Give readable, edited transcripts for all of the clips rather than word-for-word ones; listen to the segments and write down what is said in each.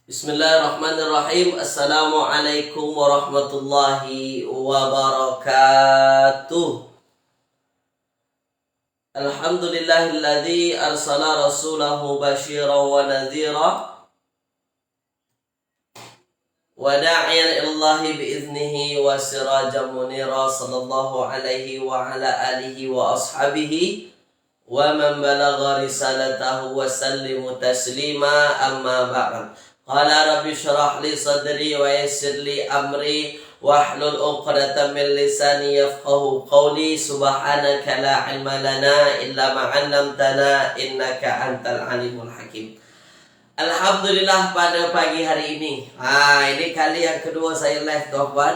Bismillahirrahmanirrahim. Assalamualaikum warahmatullahi wabarakatuh. Alhamdulillahilladzi arsala rasulahu basyiran wa nadhira wa da'iyan ilallahi biiznihi wa sirajan munira sallallahu alaihi wa ala alihi wa ashabihi wa man balagha risalatahu wa sallimu taslima amma ba'd. Qala rabbi syrah li sadri wa yassir li amri wahlul 'uqdatam min lisani yafqahu qawli. Subhanaka la ilma lana illa ma 'allamtana innaka antal alimul hakim. Alhamdulillah pada pagi hari ini. Ini kali yang kedua saya live tuan-tuan.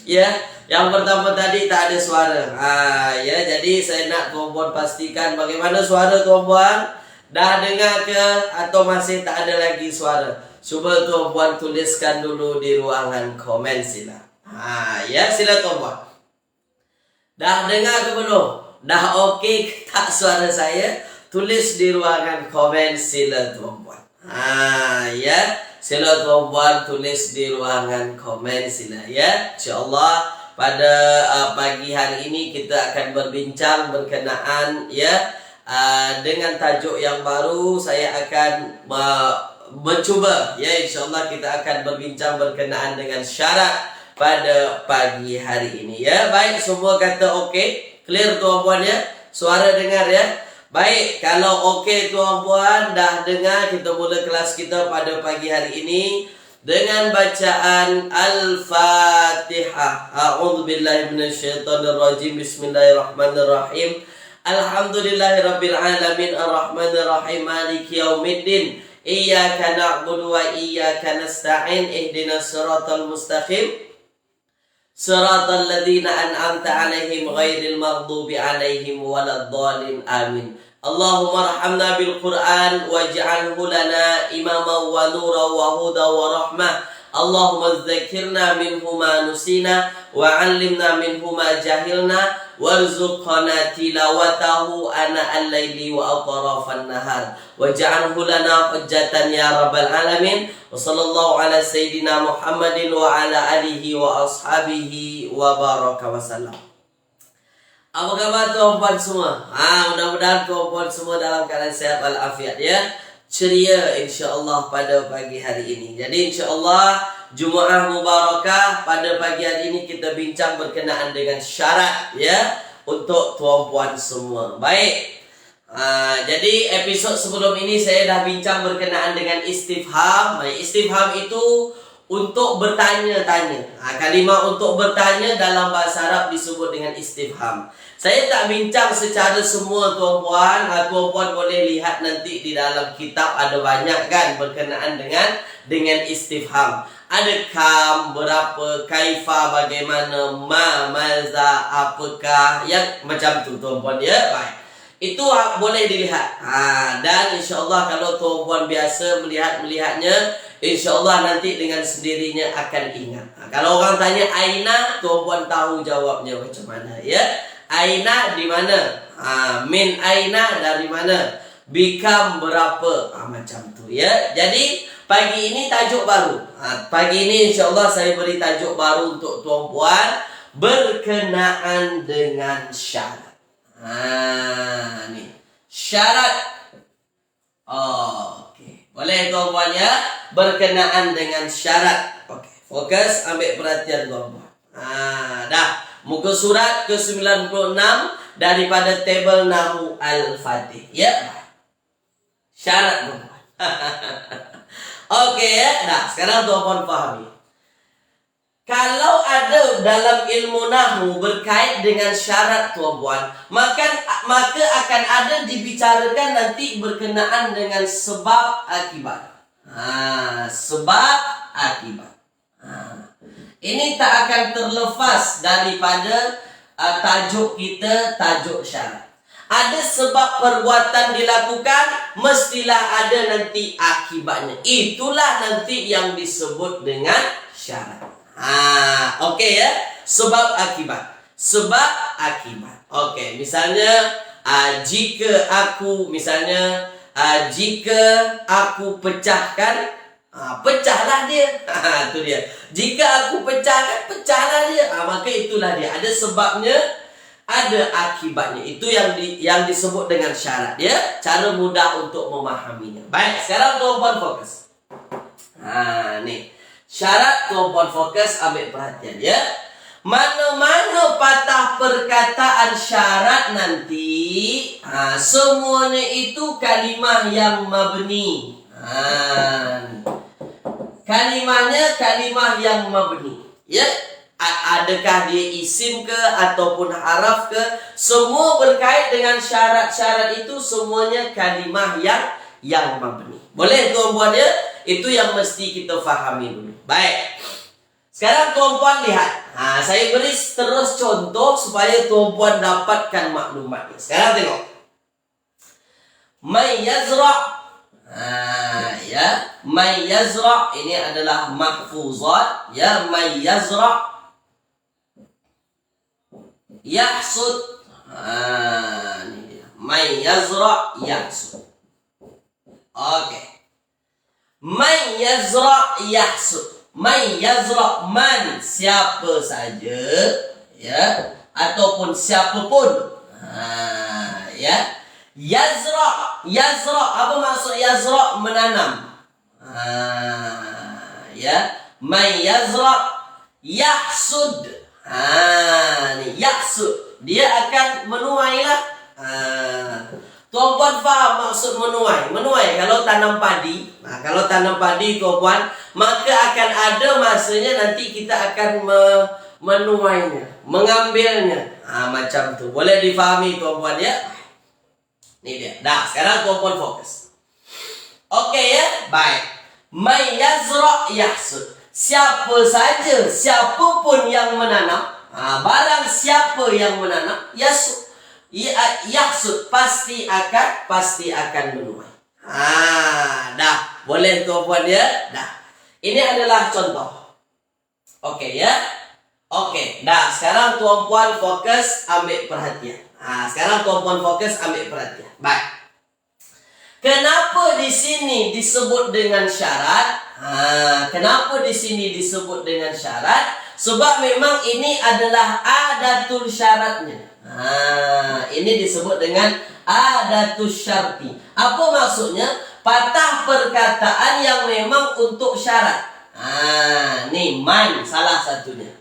Ya, yang pertama tadi tak ada suara. Jadi saya nak tuan-tuan pastikan bagaimana suara tuan-tuan. Dah dengar ke atau masih tak ada lagi suara? Cuba tuan-puan tuliskan dulu di ruangan komen sila. Sila tuan-puan. Dah dengar ke belum? Dah okey tak suara saya? Tulis di ruangan komen sila tuan-puan. Sila tuan-puan tulis di ruangan komen sila ya. InsyaAllah pada pagi hari ini kita akan berbincang berkenaan dengan tajuk yang baru. Saya akan mencuba insyaallah kita akan berbincang berkenaan dengan syarat pada pagi hari ini ya. Baik, semua kata okey, clear tuan-puan ya. Suara dengar ya. Baik, kalau okey tuan-puan dah dengar, kita mula kelas kita pada pagi hari ini dengan bacaan Al-Fatihah. A'udzubillahi minasyaitonirrajim. Bismillahirrahmanirrahim. Alhamdulillahirabbil alamin arrahmanir rahim maliki yaumiddin iyyaka na'budu wa iyyaka nasta'in ihdinas siratal mustaqim siratal ladzina an'amta 'alaihim ghairil maghdubi 'alaihim waladdallin amin. Allahumma arhamna bil Qur'an waj'alhu lana imaman wa nuran wa hudan wa rahmah. Allahumma dzakkirna minhu ma nusina wa 'allimna minhu ma jahilna warzuqna tilawatahu ana al-laili wa atrafan nahar waj'alhu lana hujjatan ya rabbal alamin. Wa sallallahu ala sayyidina Muhammadin wa ala alihi wa ashabihi wa baraka wa sallam. Apa khabar tuan-puan semua? Mudah-mudahan tuan-puan semua dalam keadaan sehat walafiat ya. Ceria insya-Allah pada pagi hari ini. Jadi insya-Allah Jumaah Mubarakah. Pada pagi hari ini kita bincang berkenaan dengan syarat ya untuk tuan-puan semua. Baik. Jadi episod sebelum ini saya dah bincang berkenaan dengan istifham. Istifham itu untuk bertanya-tanya. Kalimah untuk bertanya dalam bahasa Arab disebut dengan istifham. Saya tak bincang secara semua tuan-puan. Tuan-puan boleh lihat nanti di dalam kitab ada banyak kan berkenaan dengan istifham. Ada kam, berapa, kaifa, bagaimana, maza, apakah, yang macam tu tuan-puan ya. Baik. Itu boleh dilihat. Dan insya-Allah kalau tuan-puan biasa melihatnya, insya-Allah nanti dengan sendirinya akan ingat. Kalau orang tanya aina, tuan-puan tahu jawabnya macam mana ya. Aina di mana? Min aina dari mana? Bikam berapa? Macam tu ya. Jadi pagi ini tajuk baru. Pagi ini insya-Allah saya beri tajuk baru untuk tuan-puan berkenaan dengan syarat. Ni syarat. Okey. Boleh tuan-puan ya berkenaan dengan syarat. Okey. Fokus, ambil perhatian tuan-puan. Dah. Muka surat ke-96 daripada tabel Nahwu Al-Fatih. Ya. Syarat tuan-puan. Okey ya. Dah, sekarang tuan-puan fahami. Kalau ada dalam ilmu nahwu berkait dengan syarat tuan-puan, maka akan ada dibicarakan nanti berkenaan dengan sebab akibat. Sebab akibat. Ini tak akan terlepas daripada tajuk kita, tajuk syarat. Ada sebab perbuatan dilakukan, mestilah ada nanti akibatnya. Itulah nanti yang disebut dengan syarat. Okey ya. Sebab akibat. Sebab akibat. Okey, misalnya jika aku misalnya Jika aku pecahkan, pecahlah dia. Itu dia. Jika aku pecahkan, pecahlah dia. Maka itulah dia. Ada sebabnya, ada akibatnya. Itu yang disebut dengan syarat. Ya, cara mudah untuk memahaminya. Baik, sekarang tuan-puan fokus. Nih. Syarat tuan-puan fokus, ambil perhatian ya. Mana-mana patah perkataan syarat nanti, semuanya itu kalimah yang mabni. Kalimahnya kalimah yang mabni. Ya, adakah dia isim ke ataupun haraf ke, semua berkait dengan syarat-syarat itu semuanya kalimah yang mabni. Boleh tuan-puan ya? Itu yang mesti kita fahami dulu. Baik. Sekarang tuan-puan lihat. Saya beri terus contoh supaya tuan-puan dapatkan maklumatnya. Sekarang tengok. May yazra'. Ya, may yazra' ini adalah mahfuzat. Ya, may yazra' yahsud. Ini dia. May yazra' yahsud. Oke. May yazra' yahsud. Man yazra' man, siapa saja ya, ataupun siapapun. Ya. Yazra' apa maksud yazra'? Menanam. Ya. Man yazra' yahsud. Nih yahsud, dia akan menuailah. Tuan-puan faham maksud menuai? Menuai kalau tanam padi. Kalau tanam padi tuan-puan, maka akan ada masanya nanti kita akan menuainya, mengambilnya. Macam tu. Boleh difahami tuan-puan ya? Ini dia. Dah, sekarang tuan-puan fokus. Oke ya? Baik. May yazra' yahsud. Siapa saja, siapapun yang menanam, barang siapa yang menanam, yahsud, pasti akan menuai. Dah, boleh tuan-puan ya? Dah. Ini adalah contoh. Oke ya? Oke, dah. Sekarang tuan-puan fokus ambil perhatian. Sekarang tuan-puan fokus ambil perhatian. Baik. Kenapa di sini disebut dengan syarat? Kenapa di sini disebut dengan syarat? Sebab memang ini adalah adatul syaratnya. Ini disebut dengan adatus syarti. Apa maksudnya? Patah perkataan yang memang untuk syarat. Nih man salah satunya.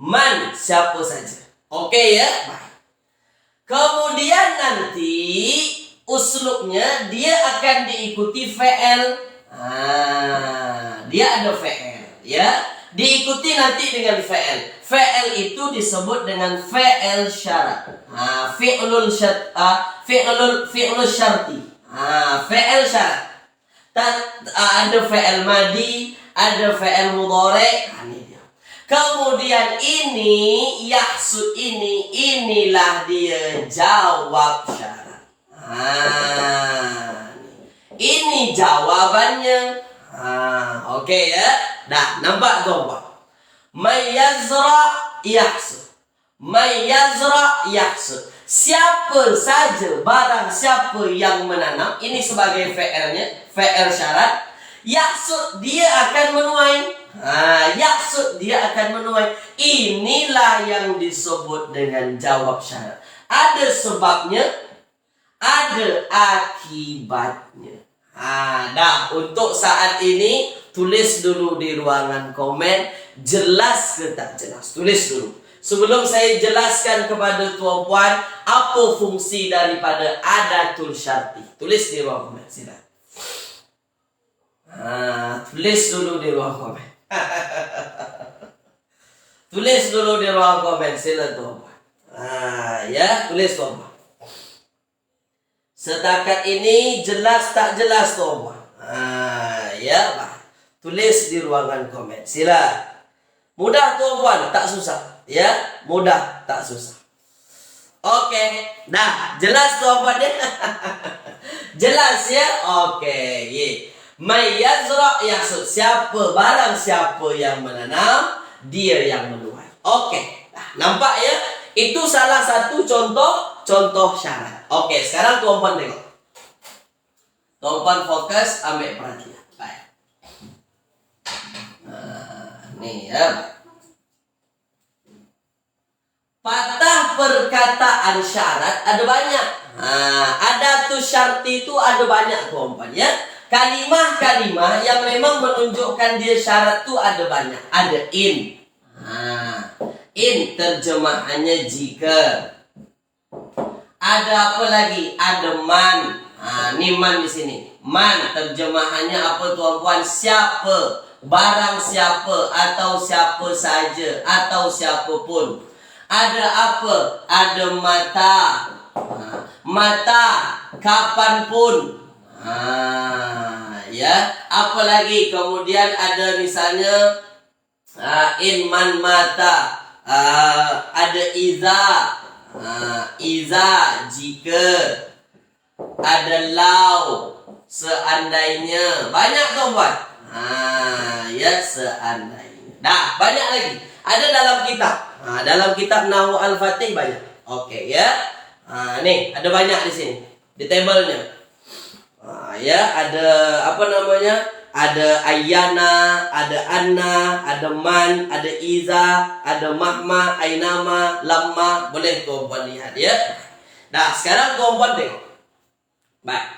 Man siapa saja. Oke ya? Baik. Kemudian nanti uslubnya dia akan diikuti fi'il. Dia ada fi'il ya. Diikuti nanti dengan fi'il. Fi'il itu disebut dengan fi'il syarat. Fi'lul syarti. Fi'il syarat. Ada fi'il madi, ada fi'il mudhari. Ini dia. Kemudian ini yahsud inilah dia jawab syarat. Ini jawabannya. Oke ya. Dah, nampak tuan-puan? May yazra' yahsud. May yazra' yahsud. Siapa saja, barang siapa yang menanam, ini sebagai fi'ilnya, fi'il syarat. Yahsud, dia akan menuai. Yahsud, dia akan menuai. Inilah yang disebut dengan jawab syarat. Ada sebabnya, ada akibatnya. Dah, untuk saat ini tulis dulu di ruangan komen, jelas ke tak jelas. Tulis dulu. Sebelum saya jelaskan kepada tuan-puan apa fungsi daripada adatul syarti. Tulis di ruang komen, sila. Tulis dulu di ruang komen. Tulis dulu di ruang komen, sila tuan-puan. Ya, tulis tuan-puan. Setakat ini jelas tak jelas tuan-puan? Ya, Pak. Tulis di ruangan komen. Sila. Mudah tuan-puan, tak susah. Ya, mudah, tak susah. Oke. Dah, jelas tuan-puan ya? Jelas ya? Oke. May yazra' yahsud. Barang siapa yang menanam, dia yang menuai. Oke. Nah, nampak ya? Itu salah satu contoh syarat. Oke, sekarang tuan-puan tengok. Tuan fokus, ambil perhatian. Baik. Nah, nih ya. Patah perkataan syarat ada banyak. Ada tuh syarti itu ada banyak tuan ya. Kalimah-kalimah yang memang menunjukkan dia syarat tuh ada banyak. Ada in. In terjemahannya jika. Ada apa lagi? Ada man. Ini man di sini. Man terjemahannya apa tuan-puan? Siapa? Barang siapa atau siapa saja atau siapapun. Ada apa? Ada mata. Mata kapanpun. Ya. Apalagi kemudian ada misalnya in man mata. Ada iza. Iza jika. Ada lau seandainya. Banyak tuan-puan. Ya seandainya. Nah, banyak lagi. Ada dalam kitab. Dalam kitab Nahwu Al-Fatih banyak. Oke ya. Nih ada banyak di sini. Di tabelnya. Ya ada apa namanya? Ada ayana, ada anna, ada man, ada iza, ada mahma, ainama, lamma. Boleh tuan-puan lihat ya. Nah sekarang tuan-puan tengok. Baik.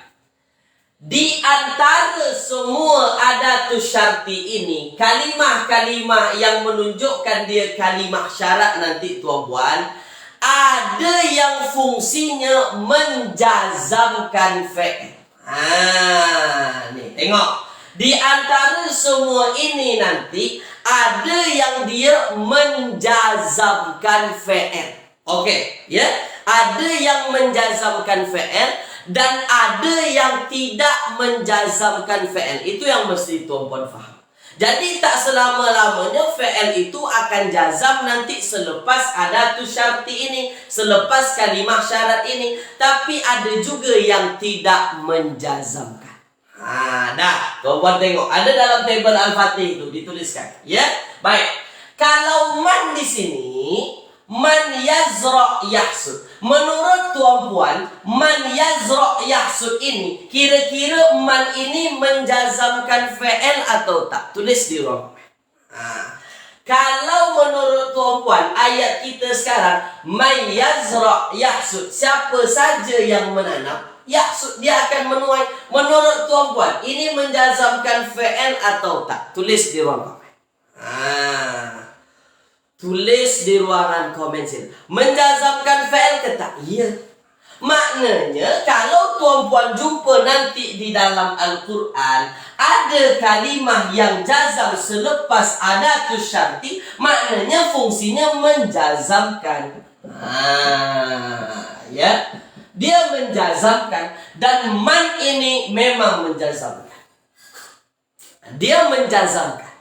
Di antara semua adatus syarti ini, kalimah-kalimah yang menunjukkan dia kalimah syarat nanti tuan-puan, ada yang fungsinya menjazamkan fi'il. Nih tengok. Di antara semua ini nanti ada yang dia menjazamkan fi'il. Oke, ya. Ada yang menjazamkan fi'il dan ada yang tidak menjazamkan fi'il. Itu yang mesti tuan-puan faham. Jadi tak selama-lamanya fi'il itu akan jazam nanti selepas adatus syarti ini, selepas kalimah syarat ini. Tapi ada juga yang tidak menjazamkan. Dah, tuan-puan tengok. Ada dalam tabel Al-Fatih itu dituliskan. Ya, baik. Kalau man di sini, man yazra' yahsud. Menurut tuan-puan, man yazra' yahsud ini, kira-kira man ini menjazamkan fi'il atau tak? Tulis di ruang. Kalau menurut tuan-puan, ayat kita sekarang, man yazra' yahsud, siapa saja yang menanam, yahsud dia akan menuai. Menurut tuan-puan, ini menjazamkan fi'il atau tak? Tulis di ruang. Tulis di ruangan komen sini. Menjazamkan fi'il ke tak? Iya. Maknanya kalau tuan-puan jumpa nanti di dalam Al-Quran ada kalimah yang jazam selepas adatus syarti, maknanya fungsinya menjazamkan. Ya. Dia menjazamkan dan man ini memang menjazamkan. Dia menjazamkan.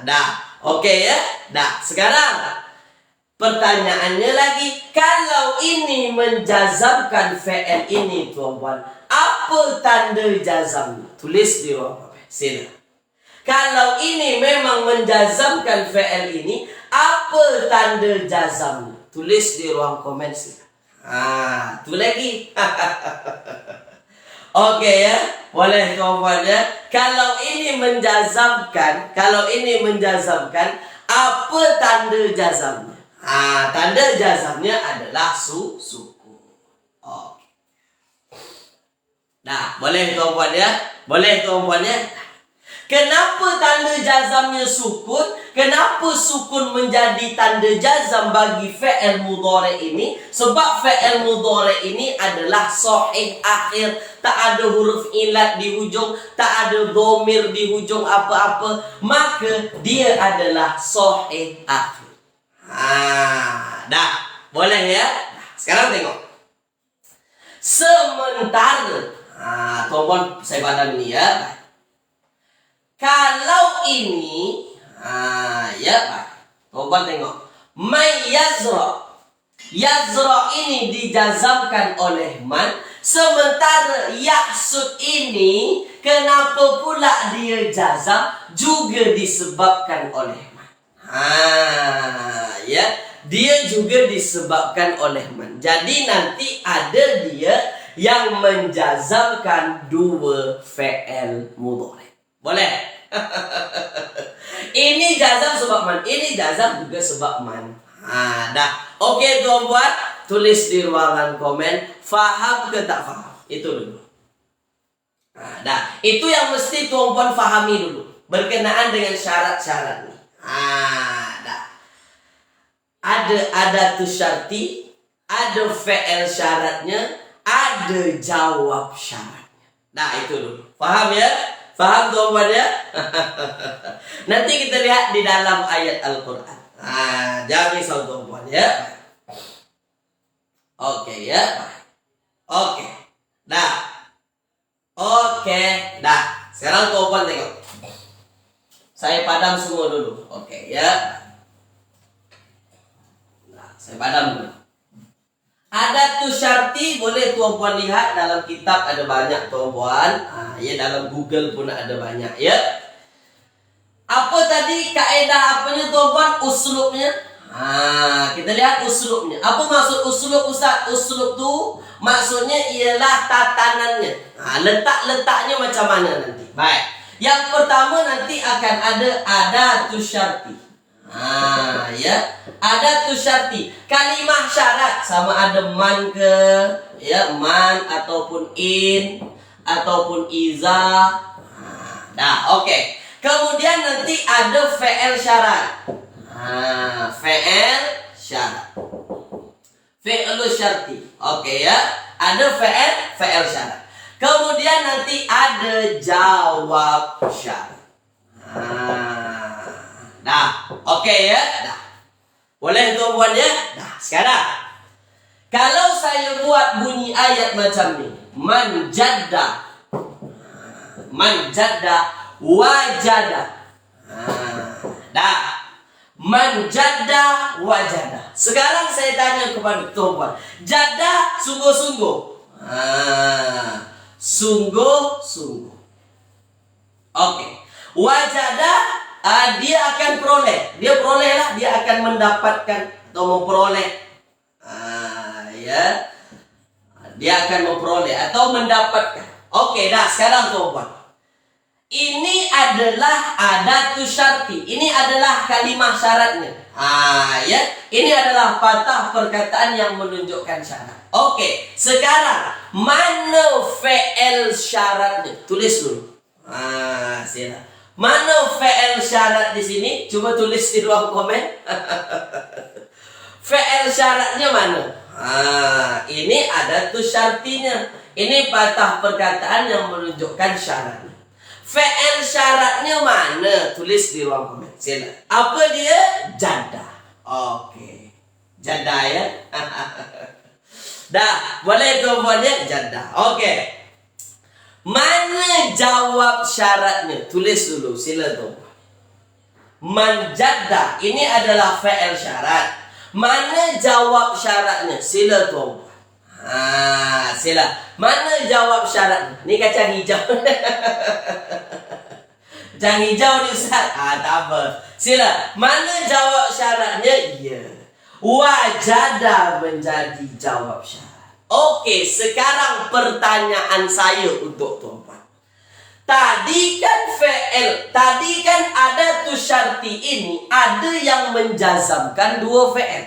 Dah. Oke ya. Dah, sekarang pertanyaannya lagi, kalau ini menjazamkan fi'il ini tuan-puan, apa tanda jazamnya? Tulis di ruang komen. Sila. Kalau ini memang menjazamkan fi'il ini, apa tanda jazamnya? Tulis di ruang komen sila. Tu lagi. Oke ya, boleh tuan-puan ya. Kalau ini menjazamkan, apa tanda jazamnya? Tanda jazamnya adalah sukun. Oke. Nah, boleh tuan-puan ya? Boleh tuan-puan ya? Kenapa tanda jazamnya sukun? Kenapa sukun menjadi tanda jazam bagi fi'il mudhari ini? Sebab fi'il mudhari ini adalah sahih akhir, tak ada huruf ilat di hujung, tak ada dhamir di hujung apa-apa, maka dia adalah sahih akhir. Dah, boleh ya? Sekarang tengok. Sementara, tuan-tuan saya pandang ini ya. Kalau ini, ya Pak, tuan-tuan tengok. May yazra. Yazra ini dijazamkan oleh man. Sementara yahsud ini, kenapa pula dia jazam? Juga disebabkan oleh man. Ya, dia juga disebabkan oleh man. Jadi nanti ada dia yang menjazamkan dua fi'il mudhari. Boleh? Ini jazam sebab man, ini jazam juga sebab man. Dah. Oke tuan-tuan, tulis di ruangan komen, faham ke tak faham? Itu dulu. Dah. Itu yang mesti tuan-tuan fahami dulu berkenaan dengan syarat-syarat nih. Dah. Ada adatus syarti, ada fi'il syaratnya, ada jawab syaratnya. Nah, itu dulu. Faham ya? Faham tuan-tuan ya? Nanti kita lihat di dalam ayat Al-Quran. Jangan risau tuan-tuan ya. Oke ya. Oke. Dah. Oke. Dah. Sekarang tuan-tuan tengok. Saya padam semua dulu. Oke ya. Saya padam dulu. Adatus syarti boleh tuan-puan lihat dalam kitab ada banyak tuan-puan. Ya dalam Google pun ada banyak ya. Apa tadi kaedah apanya tuan-puan? Uslubnya. Kita lihat uslubnya. Apa maksud uslub Ustaz? Uslub tu maksudnya ialah tatanannya. Letak-letaknya macam mana nanti. Baik. Yang pertama nanti akan ada adatus syarti. Ya, adatus syarti. Kalimah syarat sama ada man ke, ya, man ataupun in ataupun iza. Dah, oke. Kemudian nanti ada fi'il syarat. Fi'il syarat. Fi'il syarti. Oke ya. Ada fi'il syarat. Kemudian nanti ada jawab syarat. Dah, oke ya. Dah. Boleh tuan-tuan ya? Dah, sekarang kalau saya buat bunyi ayat macam ni, man jadda wajada. Dah. Man jadda wajada. Sekarang saya tanya kepada tuan-tuan, jadda sungguh-sungguh. Sungguh-sungguh. Oke. Wajada dia akan peroleh. Dia perolehlah, dia akan mendapatkan atau memperoleh. Ya. Dia akan memperoleh atau mendapatkan. Oke, dah sekarang tuan-tuan. Ini adalah adatus syarti. Ini adalah kalimah syaratnya. Ya. Ini adalah patah perkataan yang menunjukkan syarat. Oke, sekarang mana fi'il syaratnya? Tulis dulu. Silakan. Mana fi'il syarat di sini? Coba tulis di ruang komen. Fi'il syaratnya mana? Ini adatus syartinya. Ini patah perkataan yang menunjukkan syarat. Fi'il syaratnya mana? Tulis di ruang komen. Silakan. Apa dia? Jadda. Oke. Jadda ya. Dah, boleh tuan-tuan ya? Jadda. Oke. Mana jawab syaratnya? Tulis dulu, sila tuan. Man jadda, ini adalah fi'il syarat. Mana jawab syaratnya? Sila tuan. Sila. Mana jawab syaratnya? Ni kacang hijau. Kacang hijau ni Ustaz. Tak apa. Sila. Mana jawab syaratnya? Ya. Wajada menjadi jawab syarat. Oke, sekarang pertanyaan saya untuk tuan-tuan. Tadi kan adatus syarti ini ada yang menjazamkan dua fi'il.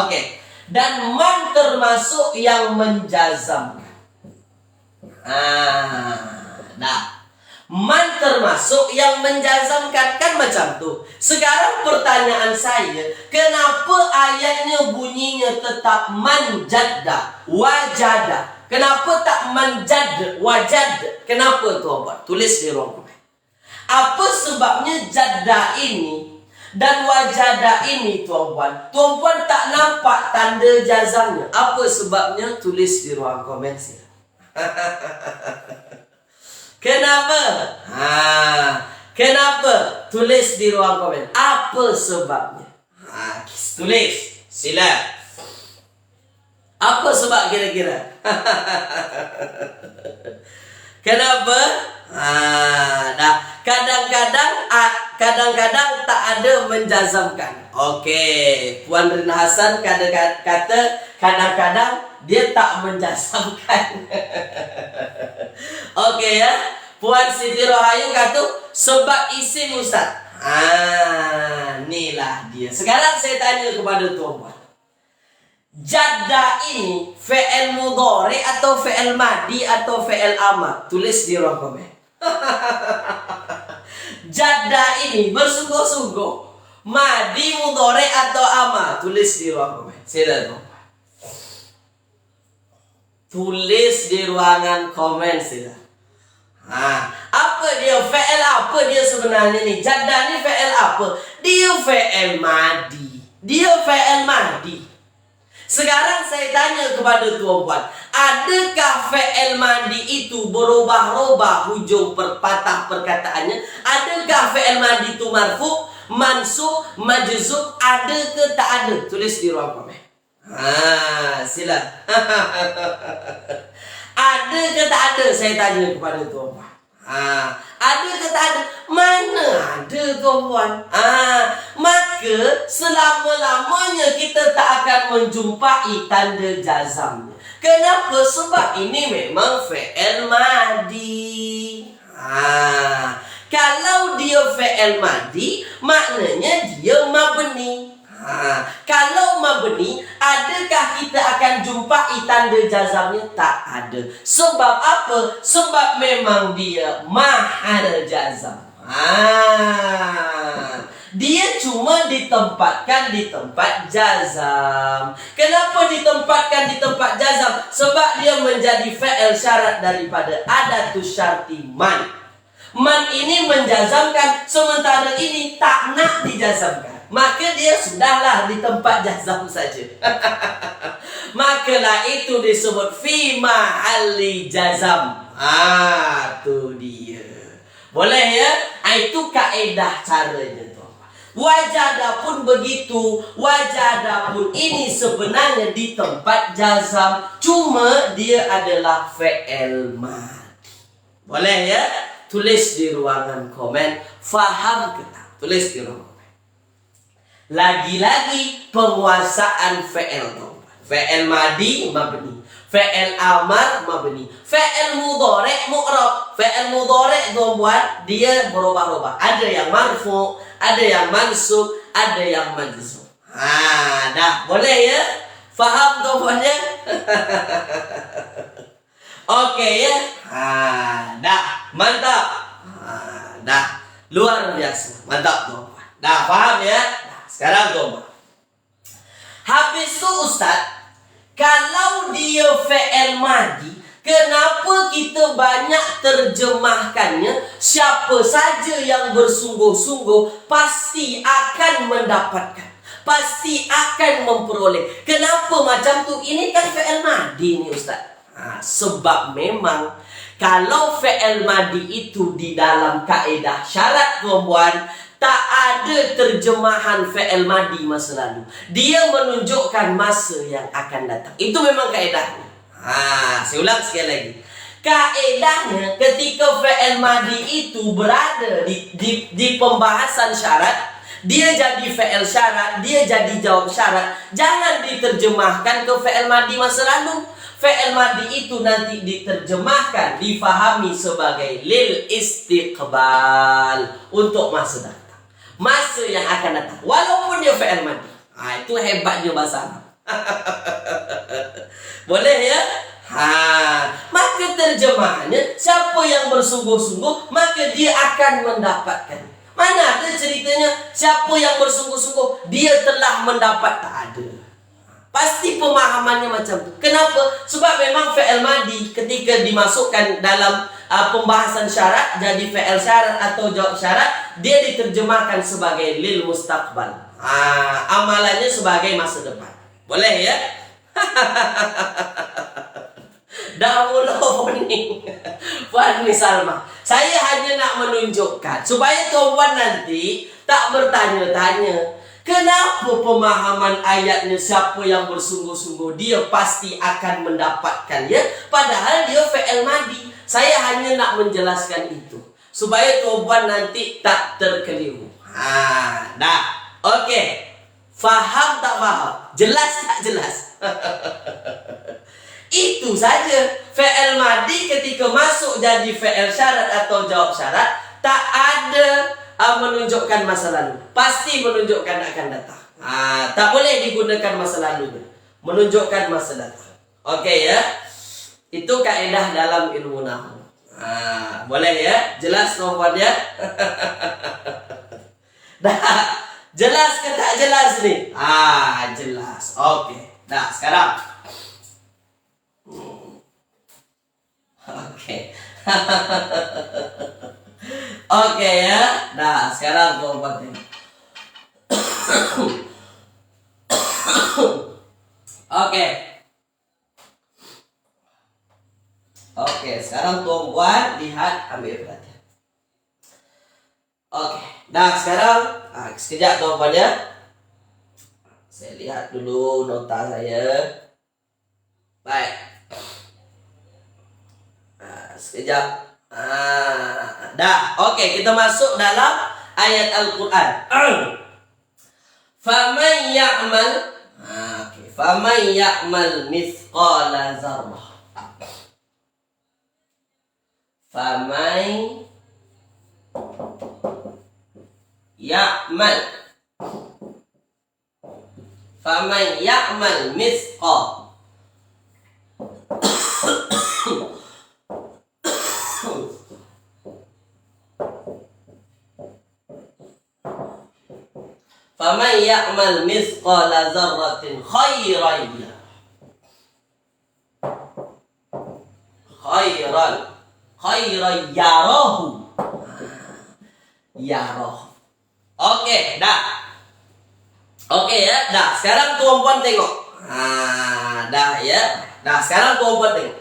Oke. Dan man termasuk yang menjazamkan. Nah. Man termasuk yang menjazamkan, kan macam tu. Sekarang pertanyaan saya, kenapa ayatnya bunyinya tetap man jadda wajada? Kenapa tak man jadda wajada? Kenapa tuan-tuan? Tulis di ruang komen. Apa sebabnya jadda ini dan wajada ini tuan-tuan? Tuan-tuan tak nampak tanda jazamnya. Apa sebabnya? Tulis di ruang komen sila. Kenapa? Kenapa? Tulis di ruang komen. Apa sebabnya? Tulis. Sila. Apa sebab kira-kira? Kenapa? Nah, kadang-kadang tak ada menjazamkan. Okey, Puan Rina Hasan kata kadang-kadang dia tak menjazamkan. Oke ya. Puan Siti Rohayu kata sebab isim Ustaz. Inilah dia. Sekarang saya tanya kepada tuan-tuan. Jadda ini fi'il mudhari atau fi'il madi atau fi'il amar? Tulis di ruang komen. Jadda ini bersungguh-sungguh madi, mudhari atau amar? Tulis di ruang komen. Silakan. Tulis di ruangan komen silakan. Apa dia fi'il apa dia sebenarnya ni? Jadda ni fi'il apa? Dia fi'il madi. Dia fi'il madi. Sekarang saya tanya kepada tuan-puan, adakah fi'il madi itu berubah-ubah hujung patah perkataannya? Adakah fi'il madi itu marfu, mansub, majzum? Ada ke tak ada? Tulis di ruang komen. Sila. Ada ke tak ada? Saya tanya kepada tuan-puan. Ada ke tak ada? Mana ada tuan-puan? Maka selama-lamanya kita tak akan menjumpai tanda jazamnya. Kenapa? Sebab ini memang fi'il madi. Kalau dia fi'il madi, maknanya dia mabni. Kalau mabni, adakah kita akan jumpai tanda jazamnya? Tak ada. Sebab apa? Sebab memang dia mahal jazam. Dia cuma ditempatkan di tempat jazam. Kenapa ditempatkan di tempat jazam? Sebab dia menjadi fi'il syarat daripada adatus syarti man. Man ini menjazamkan, sementara ini tak nak dijazamkan. Maka dia sudahlah di tempat jazam saja. Makalah itu disebut fi mahalli jazam. Tu dia. Boleh ya? Itu kaedah caranya tu. Wajadah pun begitu. Wajadah pun ini sebenarnya di tempat jazam. Cuma dia adalah fi'il madi. Boleh ya? Tulis di ruangan komen. Faham ke tak? Tulis di ruangan. Lagi-lagi penguasaan fi'il. Fi'il madi mabni, fi'il amar mabni, fi'il mudhari mu'rab. Fi'il mudhari tuan-tuan dia berubah-ubah. Ada yang marfu, ada yang mansub, ada yang majzum. Dah boleh ya? Faham tuan-tuan ya? Oke ya? Dah mantap. Dah luar biasa. Mantap tuan-tuan. Dah faham ya? Sekarang tuan-tuan. Habis itu Ustaz, kalau dia fi'il madi, kenapa kita banyak terjemahkannya? Siapa saja yang bersungguh-sungguh pasti akan mendapatkan, pasti akan memperoleh. Kenapa macam tu? Ini kan fi'il madi ni Ustaz. Sebab memang kalau fi'il madi itu di dalam kaedah syarat tuan-tuan, tak ada terjemahan fi'il madi masa lalu. Dia menunjukkan masa yang akan datang. Itu memang kaedahnya. Saya ulang sekali lagi. Kaedahnya ketika fi'il madi itu berada di pembahasan syarat, dia jadi fi'il syarat, dia jadi jawab syarat. Jangan diterjemahkan ke fi'il madi masa lalu. Fi'il madi itu nanti diterjemahkan, difahami sebagai lil istiqbal, untuk masa datang. Masa yang akan datang. Walaupun dia fi'il madi. Itu hebatnya bahasa Arab. Boleh ya? Maka terjemahannya, siapa yang bersungguh-sungguh, maka dia akan mendapatkan. Mana ada ceritanya siapa yang bersungguh-sungguh dia telah mendapat? Tak ada. Pasti pemahamannya macam tu. Kenapa? Sebab memang fi'il madi ketika dimasukkan dalam pembahasan syarat, jadi fi'il syarat atau jawab syarat, dia diterjemahkan sebagai lil mustaqbal. Amalannya sebagai masa depan. Boleh ya? Dahulu pening. Puan Salma, saya hanya nak menunjukkan supaya tuan-puan nanti tak bertanya-tanya, kenapa pemahaman ayatnya siapa yang bersungguh-sungguh dia pasti akan mendapatkan ya? Padahal dia fi'il madi. Saya hanya nak menjelaskan itu supaya tuan-puan nanti tak terkeliru. Dah. Okey. Faham tak faham? Jelas tak jelas? Itu saja. Fi'il madi ketika masuk jadi fi'il syarat atau jawab syarat, tak ada menunjukkan masa lalu. Pasti menunjukkan akan datang. Tak boleh digunakan masa lalu. Menunjukkan masa datang. Oke ya. Itu kaidah dalam ilmu nahwu. Boleh ya? Jelas nomornya? Dah. Jelas ke tak jelas nih? Jelas. Oke. Dah, sekarang. Oke. Oke ya. Nah, sekarang keempat ini. Oke. Oke, sekarang tuan lihat, ambil perhatian. Oke. Nah, sekarang sekejap tuan ya. Saya lihat dulu nota saya. Baik. Sekejap. Dah. Oke, kita masuk dalam ayat Al-Quran. Faman ya'mal faman ya'mal mithqala dzarrah. Faman ya'mal mithqala faman ya'mal mithqala dzarratin khairan yarahu. Oke, dah. Oke ya, dah. Sekarang tuan-puan tengok. Dah ya. Dah, sekarang tuan-puan tengok.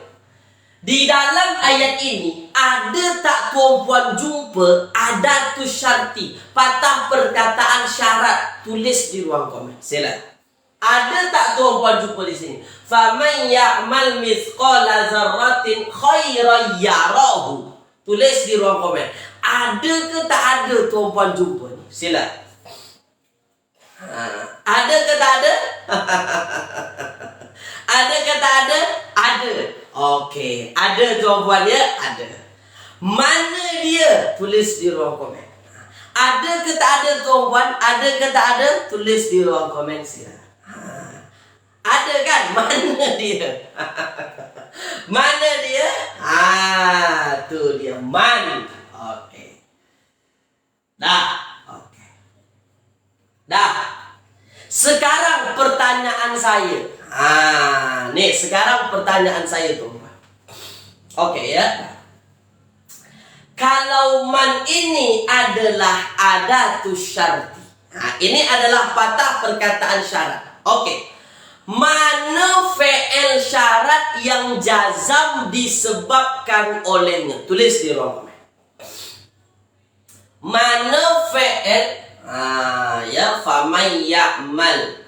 Di dalam ayat ini ada tak tuan-puan jumpa adatus syarti, patah perkataan syarat? Tulis di ruang komen. Silakan. Ada tak tuan-puan jumpa di sini? Faman ya'mal mithqala dzarratin khairan yarahu. Tulis di ruang komen. Ada ke tak ada tuan-puan jumpa ni? Silakan. Ada ke tak ada? Ada ke tak ada? Ada. Oke, ada tuan-puan ya? Ada. Mana dia? Tulis di ruang komen. Ada ke tak ada tuan-puan? Ada ke tak ada? Tulis di ruang komen silakan. Ada kan? Mana dia? Mana dia? Tu dia. Man. Oke. Dah. Oke. Dah. Sekarang pertanyaan saya. Nih sekarang pertanyaan saya tuh. Oke ya. Kalau man ini adalah adatus syarti. Ini adalah patah perkataan syarat. Oke. Mana fi'il syarat yang jazam disebabkan olehnya? Tulis di ruang komen. Mana fi'il ya faman ya'mal.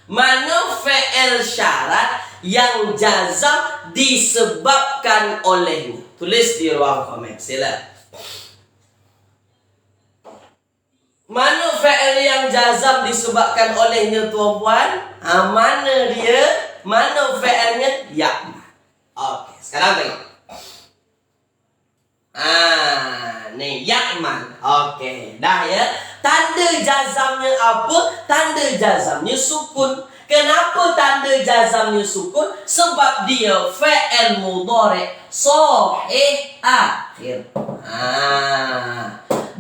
Mana fi'il syarat yang jazam disebabkan olehnya? Tulis di ruang komen. Silakan. Mana fi'il yang jazam disebabkan olehnya tuan-puan? Mana dia? Mana fi'ilnya? Ya'mal. Oke, sekarang tengok. Nih ya'mal. Oke, dah ya. Tanda jazamnya apa? Tanda jazamnya sukun. Kenapa tanda jazamnya sukun? Sebab dia fi'il mudhari' sahih akhir.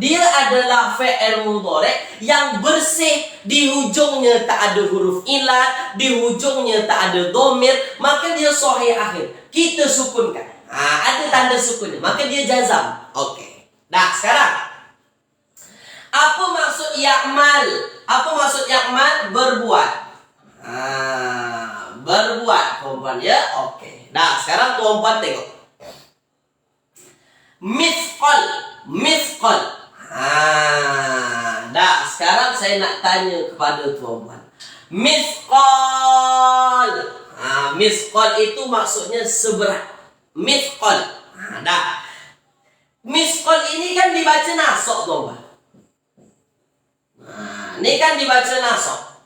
Dia adalah fi'il mudhari' yang bersih, di hujungnya tak ada huruf ilat, di hujungnya tak ada dhamir, maka dia sahih akhir. Kita sukunkan. Ada tanda sukunnya, maka dia jazam. Oke. Nah, sekarang apa maksud ya'mal? Apa maksud ya'mal? Berbuat. Berbuat, tuan-tuan ya. Oke. Nah, sekarang tuan-tuan tengok. Mithqal. Dah, sekarang saya nak tanya kepada tuan-tuan. Mithqal. Mithqal itu maksudnya seberat. Mithqal. Dah. Mithqal ini kan dibaca nasab, tuan-tuan. Ini kan dibaca nasab.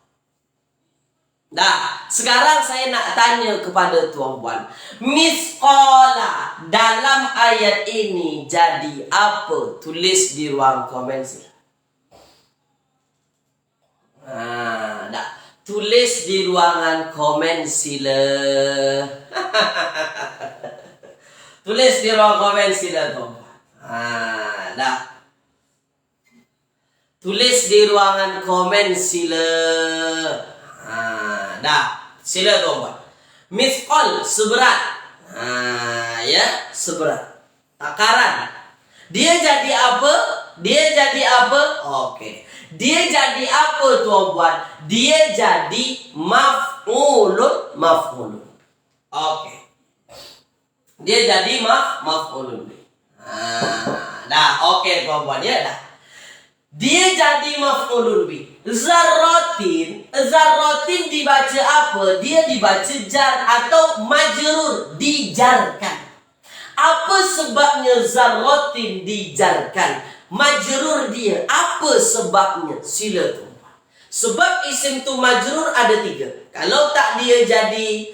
Nah, sekarang saya nak tanya kepada tuan-puan. Misqala dalam ayat ini jadi apa? Tulis di ruang komen sila. Dah. Tulis di ruangan komen sila. Tulis di ruang komen sila tuan-puan. Dah. Tulis di ruangan komen sila. Dah, sila tuan-puan. Misqal seberat. Ya, seberat. Takaran. Dia jadi apa? Dia jadi apa? Okey. Dia jadi apa tuan-puan? Dia jadi maf'ulun. Okey. Dia jadi maf'ulun. Dah, okey tuan-puan ya dah. Dia jadi maf'ulun bih. Zarratin dibaca apa? Dia dibaca jar atau majrur, dijarkan. Apa sebabnya zarratin dijarkan? Majrur dia. Apa sebabnya? Sila tuan-puan. Sebab isim tu majrur ada 3. Kalau tak dia jadi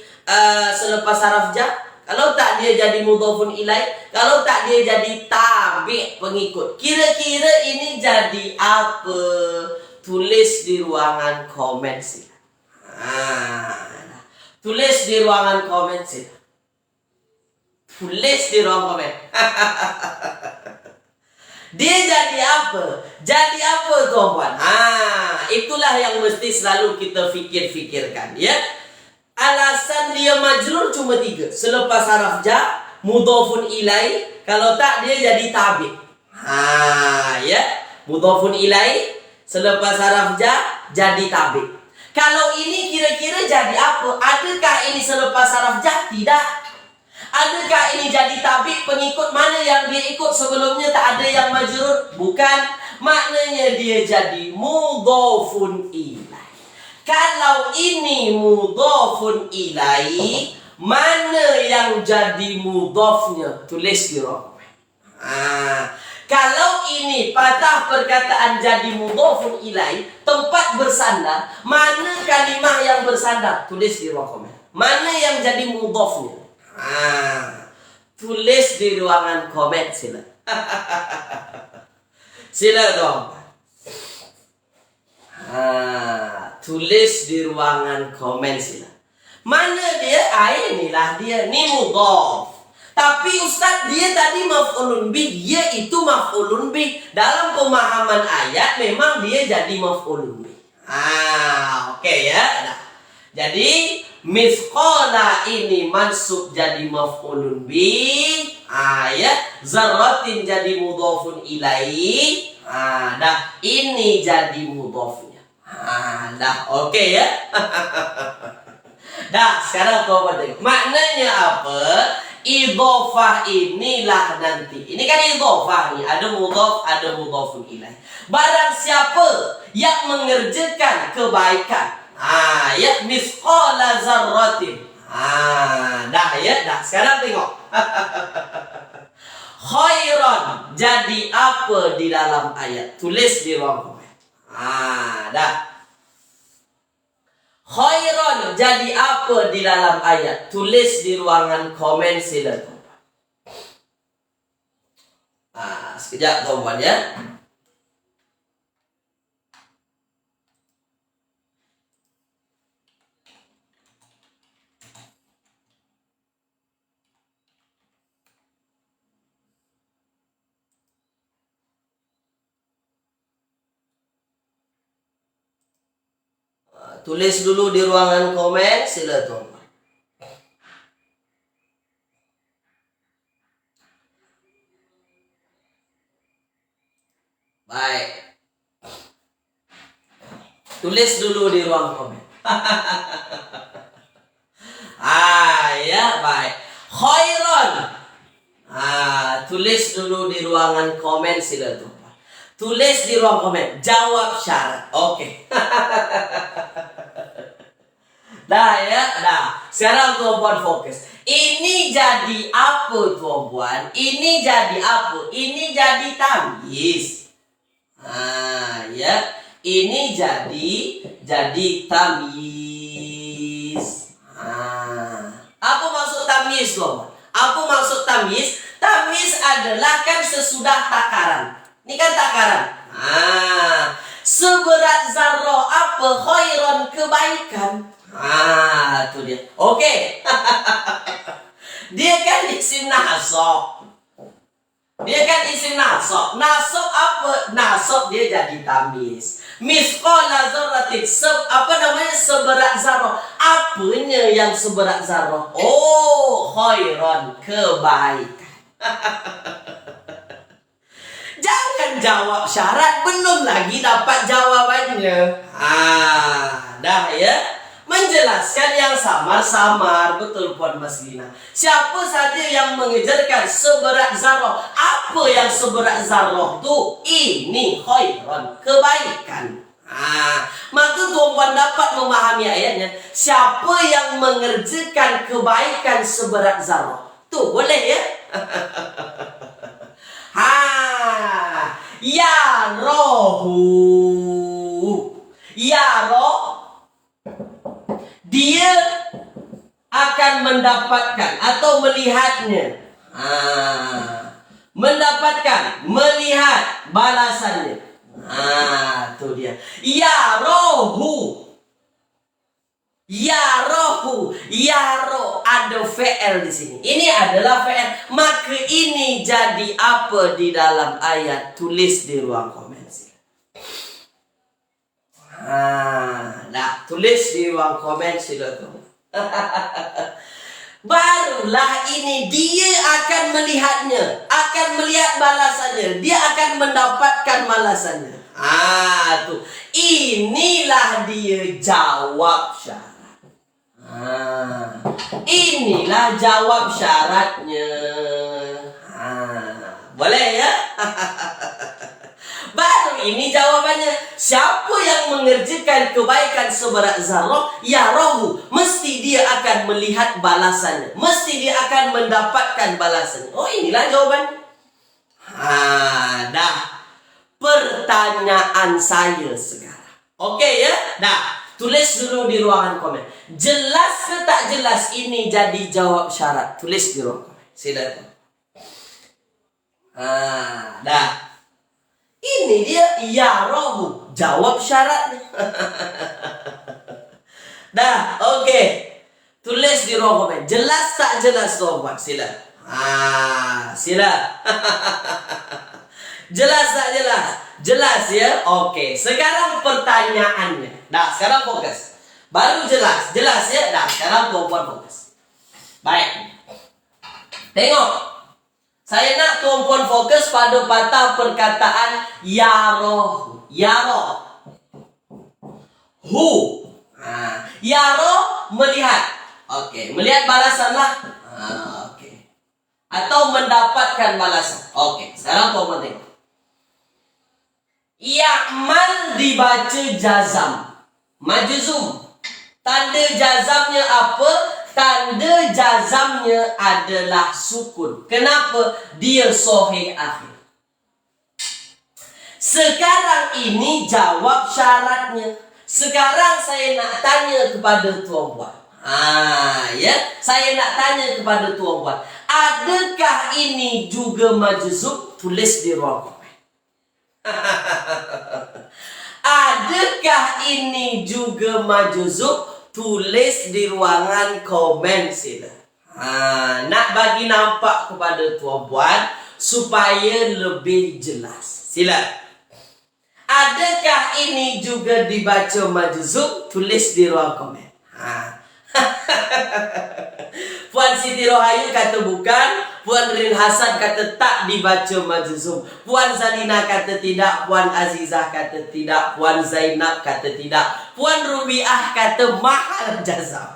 selepas haraf jar, kalau tak dia jadi mudhafun ilaih, kalau tak dia jadi tabi' pengikut. Kira-kira ini jadi apa? Tulis di ruangan komen sila. Tulis di ruangan komen sila. Tulis di ruang komen. Dia jadi apa? Jadi apa tuan-puan? Itulah yang mesti selalu kita fikir-fikirkan ya. Alasan dia majrur cuma 3. Selepas haraf jar, mudhafun ilaih, kalau tak dia jadi tabi'. Ya. Mudhafun ilaih, selepas haraf jar jadi tabi'. Kalau ini kira-kira jadi apa? Adakah ini selepas haraf jar? Tidak. Adakah ini jadi tabi' pengikut mana yang dia ikut sebelumnya tak ada yang majrur? Bukan. Maknanya dia jadi mudhafun ilaih. Kalau ini mudhafun ilaih, mana yang jadi mudhafnya? Tulis di ruang. Kalau ini patah perkataan jadi mudhafun ilaih, tempat bersandar, mana kalimah yang bersandar? Tulis di ruang komen. Mana yang jadi mudhafnya? Tulis di ruangan komen sila. Sila dong. Tulis di ruangan komen sila. Mana dia? Inilah dia. Ni mudhaf. Tapi Ustaz, dia tadi maf'ulun bih. Dia itu maf'ulun bih. Dalam pemahaman ayat memang dia jadi maf'ulun bih. Okey ya. Nah. Jadi misqala ini mansub jadi maf'ulun bih. Ya. Zarratin jadi mudhafun ilaih. Dah. Ini jadi mudhafnya. Dah. Okey ya. Dah. Sekarang kau tengok. Maknanya apa? Idhofah inilah nanti. Ini kan idhofah nih. Ada mudhaf, ada mudhafun ilaih. Barang siapa yang mengerjakan kebaikan. Ya misqala zarratin. Dah ya. Dah. Sekarang tengok. Khairan. Jadi apa di dalam ayat? Tulis di ruang komen. Dah. Khairan jadi apa di dalam ayat? Tulis di ruangan komen sila tuan-puan. Sekejap tuan-puan ya. Tulis dulu di ruangan komen sila tuan-puan. Baik. Tulis dulu di ruang komen. Ya baik. Khairan. Tulis dulu di ruangan komen sila tuan-puan. Tulis di ruang komen. Jawab syarat. Okey. Dah ya, dah. Sekarang tuan-puan fokus. Ini jadi apa tuan-puan? Ini jadi apa? Ini jadi tamyiz. Ya. Ini jadi tamyiz. tamyiz. Apa maksud tamyiz, loh? Apa maksud tamyiz? Tamyiz adalah kan sesudah takaran. Ini kan takaran. Seberat zarrah apa khairan kebaikan. Itu dia. Oke. Dia kan isim nasab. Dia kan isim nasab. Nasab apa? Nasab dia jadi tamyiz. Misqala dzarratin, apa namanya, seberat zarrah. Apanya yang seberat zarrah? Oh, khairan, kebaikan. Jangan jawab syarat belum lagi dapat jawabannya. Dah ya. Menjelaskan yang samar-samar. Betul Puan Maslina. Siapa saja yang mengejarkan seberat zarrah. Apa yang seberat zarrah tu? Ini khairan, kebaikan. Maka tuan-puan dapat memahami ayatnya. Siapa yang mengerjakan kebaikan seberat zarrah, tu boleh ya. Ya rohu. Ya roh, dia akan mendapatkan atau melihatnya. Mendapatkan, melihat balasannya. Itu dia. Ya rohu. Ya rohu. Ya roh, ada fi'il di sini. Ini adalah fi'il. Maka ini jadi apa di dalam ayat? Tulis di ruang komen. Tulis di ruang komen silakan. Barulah ini dia akan melihatnya, akan melihat balasannya, dia akan mendapatkan balasannya. Tuh. Inilah dia jawab syarat. Inilah jawab syaratnya. Boleh ya? Baru ini jawabannya. Siapa yang mengerjakan kebaikan seberat zarrah, ya rohu, mesti dia akan melihat balasannya, mesti dia akan mendapatkan balasannya. Oh, inilah jawabannya. Dah. Pertanyaan saya sekarang. Oke ya? Dah. Tulis dulu di ruangan komen. Jelas ke tak jelas ini jadi jawab syarat? Tulis di ruang komen. Silakan. Dah. Ini dia ya rohu, jawab syaratnya. Dah, oke. Tulis di ruang komen. Jelas tak jelas sobat? Sila. Sila. Jelas tak jelas? Jelas ya? Oke. Sekarang pertanyaannya. Dah, sekarang fokus. Baru jelas. Jelas ya? Dah, sekarang tuan-puan fokus. Baik. Tengok. Saya nak tuan-puan fokus pada patah perkataan ya roh. Ya roh. Hu. Ya roh, melihat. Oke, melihat balasan lah. Oke. Atau mendapatkan balasan. Oke, sekarang tuan-puan tengok. Ya'mal dibaca jazam. Majzum. Tanda jazamnya apa? Tanda jazamnya adalah sukun. Kenapa? Dia sahih akhir. Sekarang ini jawab syaratnya. Sekarang saya nak tanya kepada tuan-puan. Ya, saya nak tanya kepada tuan-puan. Adakah ini juga majzum? Tulis di ruang komen. Adakah ini juga majzum? Tulis di ruangan komen sila. Nak bagi nampak kepada tuan-puan supaya lebih jelas. Sila. Adakah ini juga dibaca majzum? Tulis di ruang komen. Puan Siti Rohayu kata bukan. Puan Rin Hasan kata tak dibaca majzum. Puan Zalina kata tidak. Puan Azizah kata tidak. Puan Zainab kata tidak. Puan Rubiah kata mahal jazam.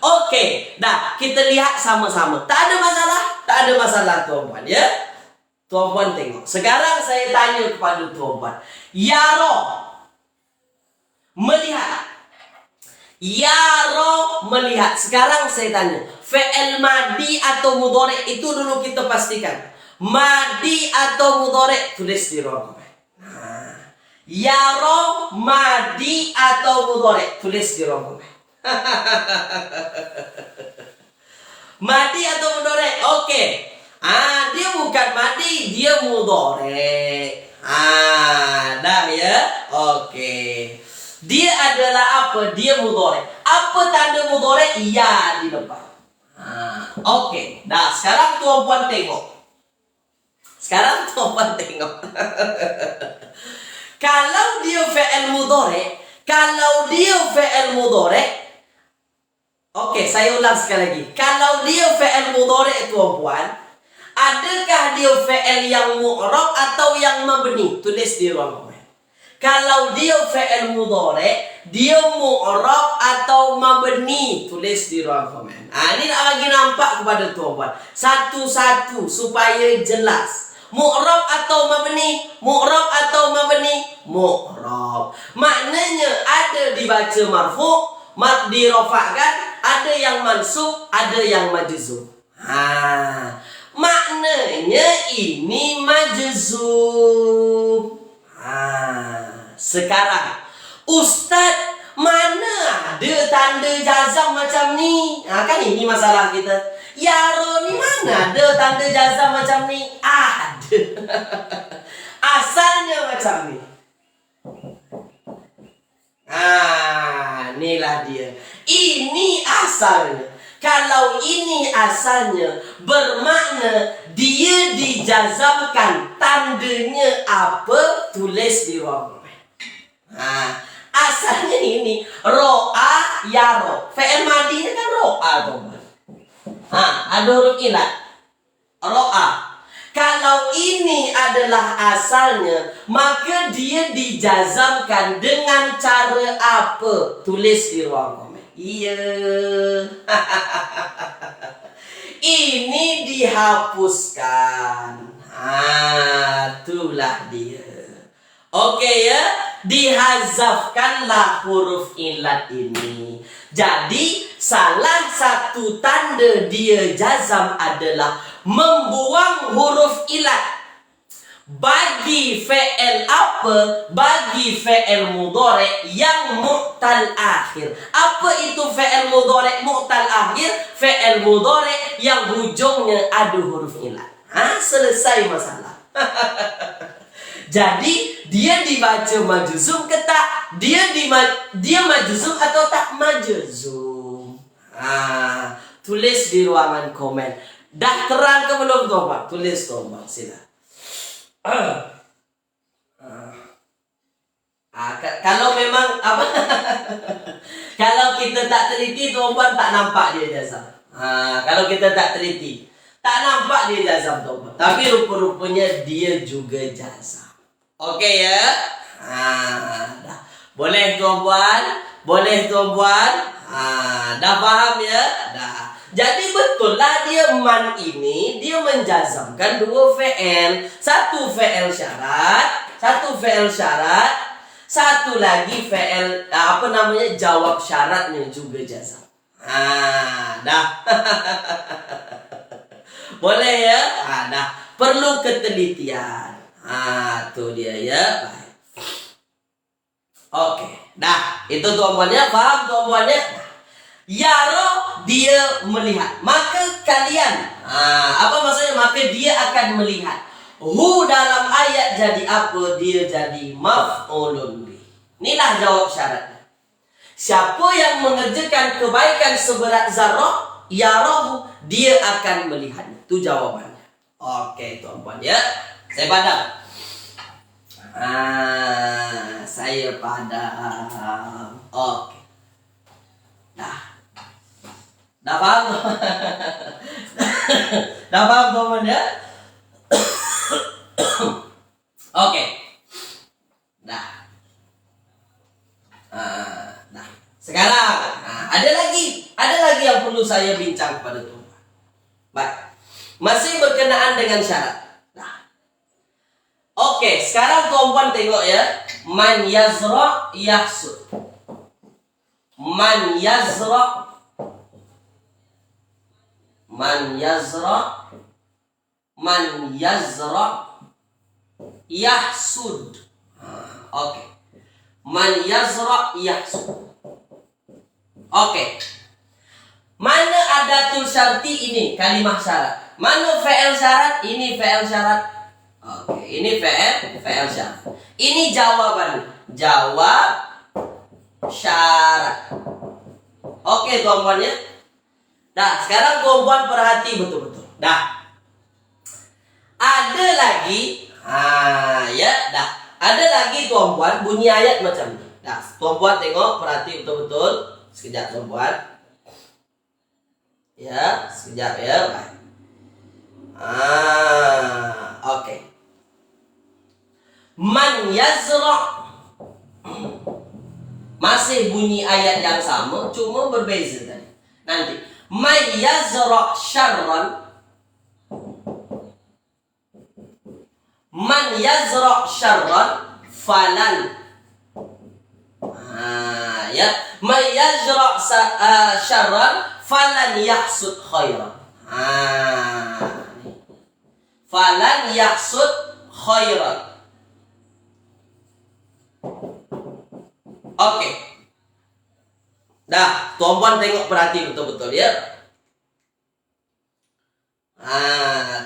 Okey, dah kita lihat sama-sama. Tak ada masalah? Tak ada masalah tuan-puan ya. Tuan-puan tengok. Sekarang saya tanya kepada tuan-puan. Ya roh, melihat. Ya roh, melihat. Sekarang saya tanya, fi'il madi atau mudhari' itu dulu kita pastikan. Madi atau mudhari'? Tulis di ruang komen. Ya roh, madi atau mudhari'? Tulis di ruang komen. Madi atau mudore? Oke. Dia bukan madi, dia mudore. Dah ya. Oke. Dia adalah apa? Dia mudore. Apa tanda mudore? Ya di depan. Oke. Nah, sekarang tuan-puan tengok. Kalau dia fi'il mudore, oke, saya ulang sekali lagi. Kalau dia fi'il mudore tuan-puan, adakah dia fi'il yang mu'rab atau yang mabni? Tulis di ruang komen. Kalau dia fi'il mudore, dia mu'rab atau mabni? Tulis di ruang komen. Ini lagi nampak kepada tuan-puan. Satu-satu supaya jelas. Mu'rab atau mabni? Mu'rab atau mabni? Mu'rab. Maknanya ada dibaca marfu', dirofakkan, ada yang mansub, ada yang majzum. Maknanya ini majzum. Sekarang Ustaz, mana ada tanda jazam macam ni? Kan ini masalah kita. Ya Ro, ni mana ada tanda jazam macam ni? Ada. Asalnya macam ni. Inilah dia. Ini asalnya. Kalau ini asalnya, bermakna dia dijazamkan. Tandanya apa? Tulis di ruang komen. Asalnya ini ro'a yaro. Fi'il madinya kan ro'a, teman. Ada huruf ilat. Ro'a. Kalau ini adalah asalnya, maka dia dijazamkan dengan cara apa? Tulis di ruang komen. Iya. Ini dihapuskan. Itulah dia. Oke ya, dihazafkanlah huruf ilat ini. Jadi salah satu tanda dia jazam adalah membuang huruf ilat. Bagi fi'il apa? Bagi fi'il mudhari yang mu'tal akhir. Apa itu fi'il mudhari mu'tal akhir? Fi'il mudhari yang hujungnya ada huruf ilat. Selesai masalah. Jadi dia dibaca majzum ke tak? Dia majzum atau tak majzum? Tulis di ruangan komen. Dah terang ke belum tuan-tuan? Tulis tuan-tuan, sila. Kalau memang apa? Kalau kita tak teliti tuan-tuan, tak nampak dia jazam. Kalau kita tak teliti, tak nampak dia jazam tuan-tuan. Tapi rupa-rupanya dia juga jazam. Oke ya. Dah. Boleh tuan-puan? Boleh tuan-puan? Dah faham ya? Dah. Jadi betul lah dia man ini dia menjazamkan dua fi'il. Satu fi'il syarat, satu lagi fi'il jawab syaratnya juga jazam. Dah. Boleh ya? Dah. Perlu ketelitian. Tuh dia ya. Baik. Oke. Dah, itu tuan-puannya, paham tuan-puannya? Yaro dia melihat. Maka kalian, apa maksudnya? Maka dia akan melihat. Hu dalam ayat jadi apa? Dia jadi maf'ulun bih. Inilah jawab syaratnya. Siapa yang mengerjakan kebaikan seberat zarrah, yarahu, dia akan melihatnya. Itu jawabannya. Oke, tuan-puan ya. Saya padam. Saya padam. Oke. Dah paham? Dah paham teman ya? Oke. Dah. Sekarang ada lagi yang perlu saya bincang pada tuan. Baik. Masih berkenaan dengan syarat. Oke, sekarang tuan-puan tengok ya. Man yazra yahsud. Man yazra yahsud. Oke. Man yazra yahsud. Oke. Mana adatul syarti ini kalimah syarat? Mana fi'il syarat? Ini fi'il syarat. Oke, ini fi'il syarat. Ini jawaban. Jawab syarat. Oke, tuan-tuan ya. Nah, sekarang tuan-tuan perhati betul-betul. Dah. Ada lagi, ada lagi tuan-tuan bunyi ayat macam ni. Dah, tuan-tuan tengok, perhati betul-betul. Sekejap tuan-tuan. Ya, sekejap ya. Baik. Oke. Man yazra'. Masih bunyi ayat yang sama, cuma berbeza tadi. Nanti, man yazra' syarran. Man yazra' syarran falan. Ya, man yazra' syarran falan yahsud khairan. Falan yahsud khairan. Oke. Dah, tuan-tuan tengok perhati betul-betul ya.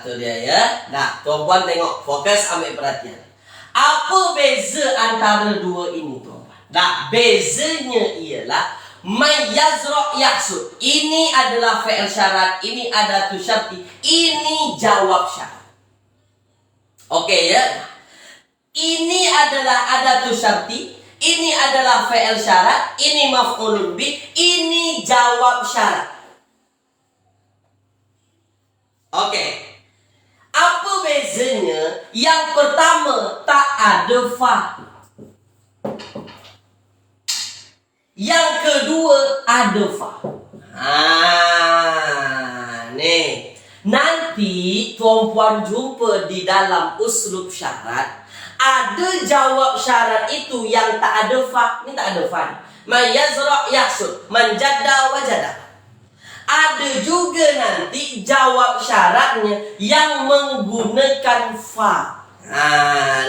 Itu dia ya. Nah, tuan-tuan tengok, fokus ambil perhatian. Apa beza antara dua ini, tuan-tuan? Nah, bezanya ialah man yazra' yahsud. Ini adalah fi'il syarat, ini adatul syarti, ini jawab syarat. Oke ya. Ini adalah adatul syarti, ini adalah fi'il syarat, ini maf'ulun bih, ini jawab syarat. Oke. Apa bezanya? Yang pertama tak ada fa. Yang kedua ada fa. Nih. Nanti tuan-puan jumpa di dalam uslub syarat, ada jawab syarat itu yang tak ada fa. Ini tak ada fa. Man yazra' yahsud, man jadda wajada. Ada juga nanti jawab syaratnya yang menggunakan fa.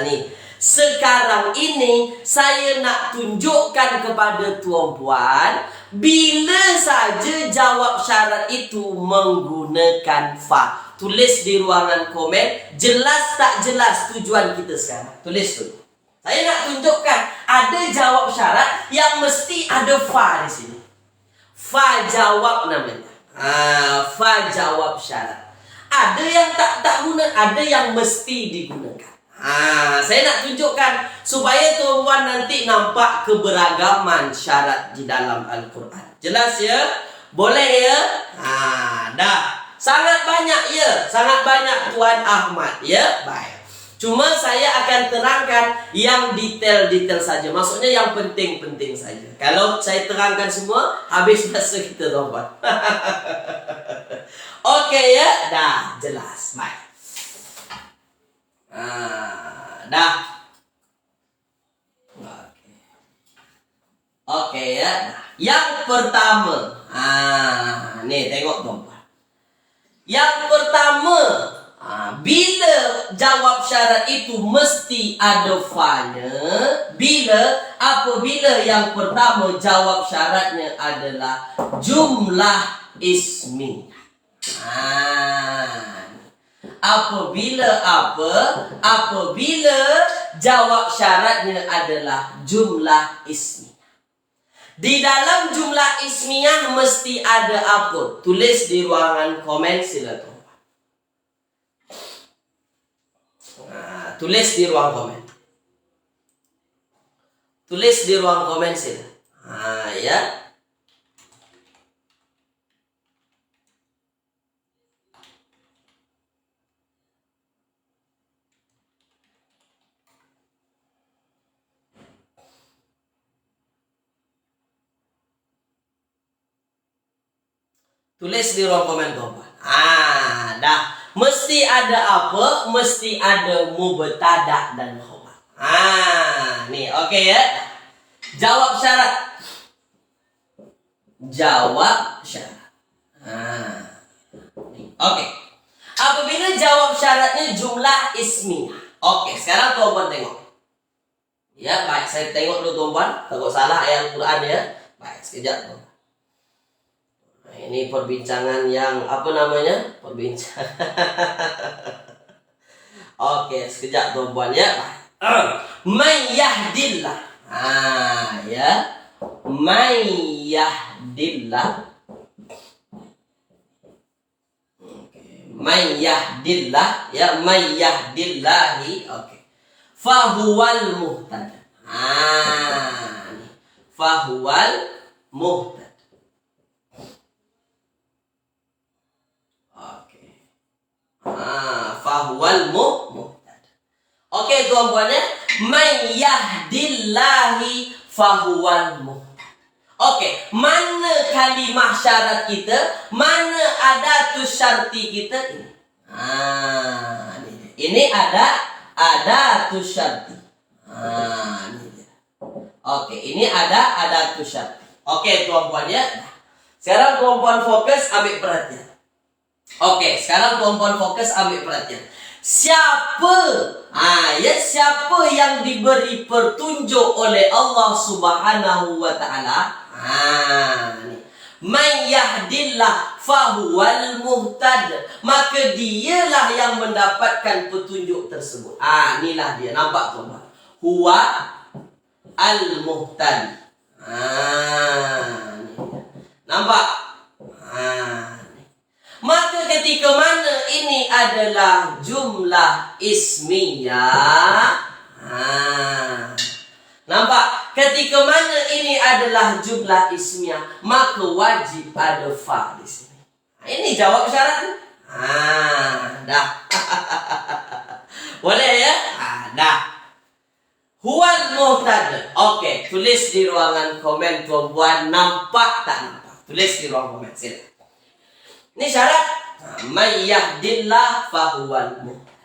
Nih. Sekarang ini saya nak tunjukkan kepada tuan-puan bila saja jawab syarat itu menggunakan fa. Tulis di ruangan komen, jelas tak jelas tujuan kita sekarang. Tulis dulu. Saya nak tunjukkan ada jawab syarat yang mesti ada fa di sini. Fa jawab namanya. Fa jawab syarat. Ada yang tak guna, ada yang mesti digunakan. Saya nak tunjukkan supaya tuan-tuan nanti nampak keberagaman syarat di dalam Al-Quran. Jelas ya? Boleh ya? Dah. Sangat banyak ya, sangat banyak Tuan Ahmad ya. Baik. Cuma saya akan terangkan yang detail-detail saja. Maksudnya yang penting-penting saja. Kalau saya terangkan semua, habis masa kita tuan-tuan. Oke ya? Dah, jelas. Baik. Dah. Oke ya. Nah, yang pertama. Nih tengok tuan-tuan. Yang pertama, bila jawab syarat itu mesti ada fa-nya. Apabila yang pertama jawab syaratnya adalah jumlah ismi. Apabila jawab syaratnya adalah jumlah ismi. Di dalam jumlah ismiyah mesti ada apa? Tulis di ruangan komen silakan. Tulis di ruang komen. Tulis di ruang komen silakan. Ya. Tulis di ruang komen tuan-tuan. Dah. Mesti ada apa? Mesti ada mubtada dan khabar. Nih, oke ya. Jawab syarat. Jawab syarat. Oke. Apabila jawab syaratnya jumlah ismiyah. Oke, sekarang tuan-tuan tengok. Ya, baik. Saya tengok dulu tuan-tuan. Takut salah ayat Al-Quran ya. Baik, sekejap tuan. ini perbincangan yang apa namanya? Perbincangan. Oke, sekejap tuan-puan ya. May yahdillah. Ya. May yahdillah. May yahdillah ya, may yahdillahi. Oke. Fahuwal muhtad. Fahuwal muhtad. Oke. Fahuwal muhtad. Oke, tuan-puan ya. May yahdillahi fahuwal muhtad. Oke, mana kalimah syarat kita? Mana adatus syarti kita ini? Ini ada adatus syarti. Ini dia. Oke, ini ada adatus syarti. Oke, tuan-puan ya. Sekarang tuan-puan fokus ambil perhatian. Oke, sekarang tuan-puan fokus ambil perhatian. Siapa? Siapa yang diberi petunjuk oleh Allah Subhanahu wa taala? Man yahdillah fahuwal muhtad. Maka dialah yang mendapatkan petunjuk tersebut. Inilah dia. Nampak tuan-tuan? Huwa al-muhtad. Nampak? Maka ketika mana ini adalah jumlah ismiyah. Nampak? Ketika mana ini adalah jumlah ismiyah, maka wajib ada fa di sini. Ini jawab syarat. Dah. Boleh ya? Dah. Huwal muhtad. Oke, tulis di ruangan komen tuan-puan, nampak tak nampak? Tulis di ruang komen sini. Ini syarat. May yahdillah fahuwal muhtad.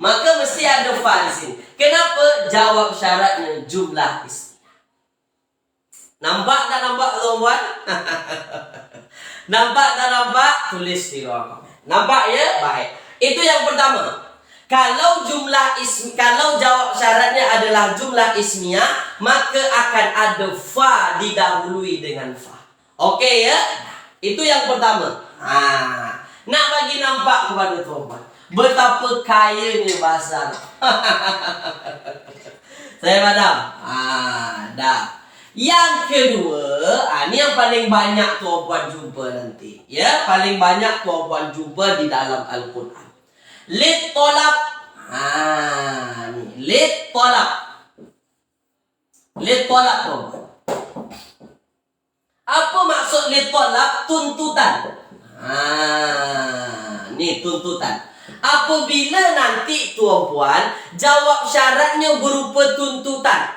Maka mesti ada fa di sini. Kenapa? Jawab syaratnya jumlah ismiyah. Nampak tak nampak tuan-puan? Nampak tak nampak? Tulis di ruang komen. Nampak ya? Baik. Itu yang pertama. Kalau jawab syaratnya adalah jumlah ismiyah, maka akan ada fa didahului dengan fa. Oke ya? Itu yang pertama. Nak bagi nampak kepada tuan-puan betapa kayanya bahasa Arab. Saya padam. Dah. Yang kedua, ini yang paling banyak tuan-puan jumpa nanti. Ya, paling banyak tuan-puan jumpa di dalam Al-Quran. Lit tolab. Lit tolab. Lit tolab tuan-puan. Apa maksud lit tolab? Tuntutan. Ini tuntutan. Apabila nanti tuan-puan jawab syaratnya berupa tuntutan.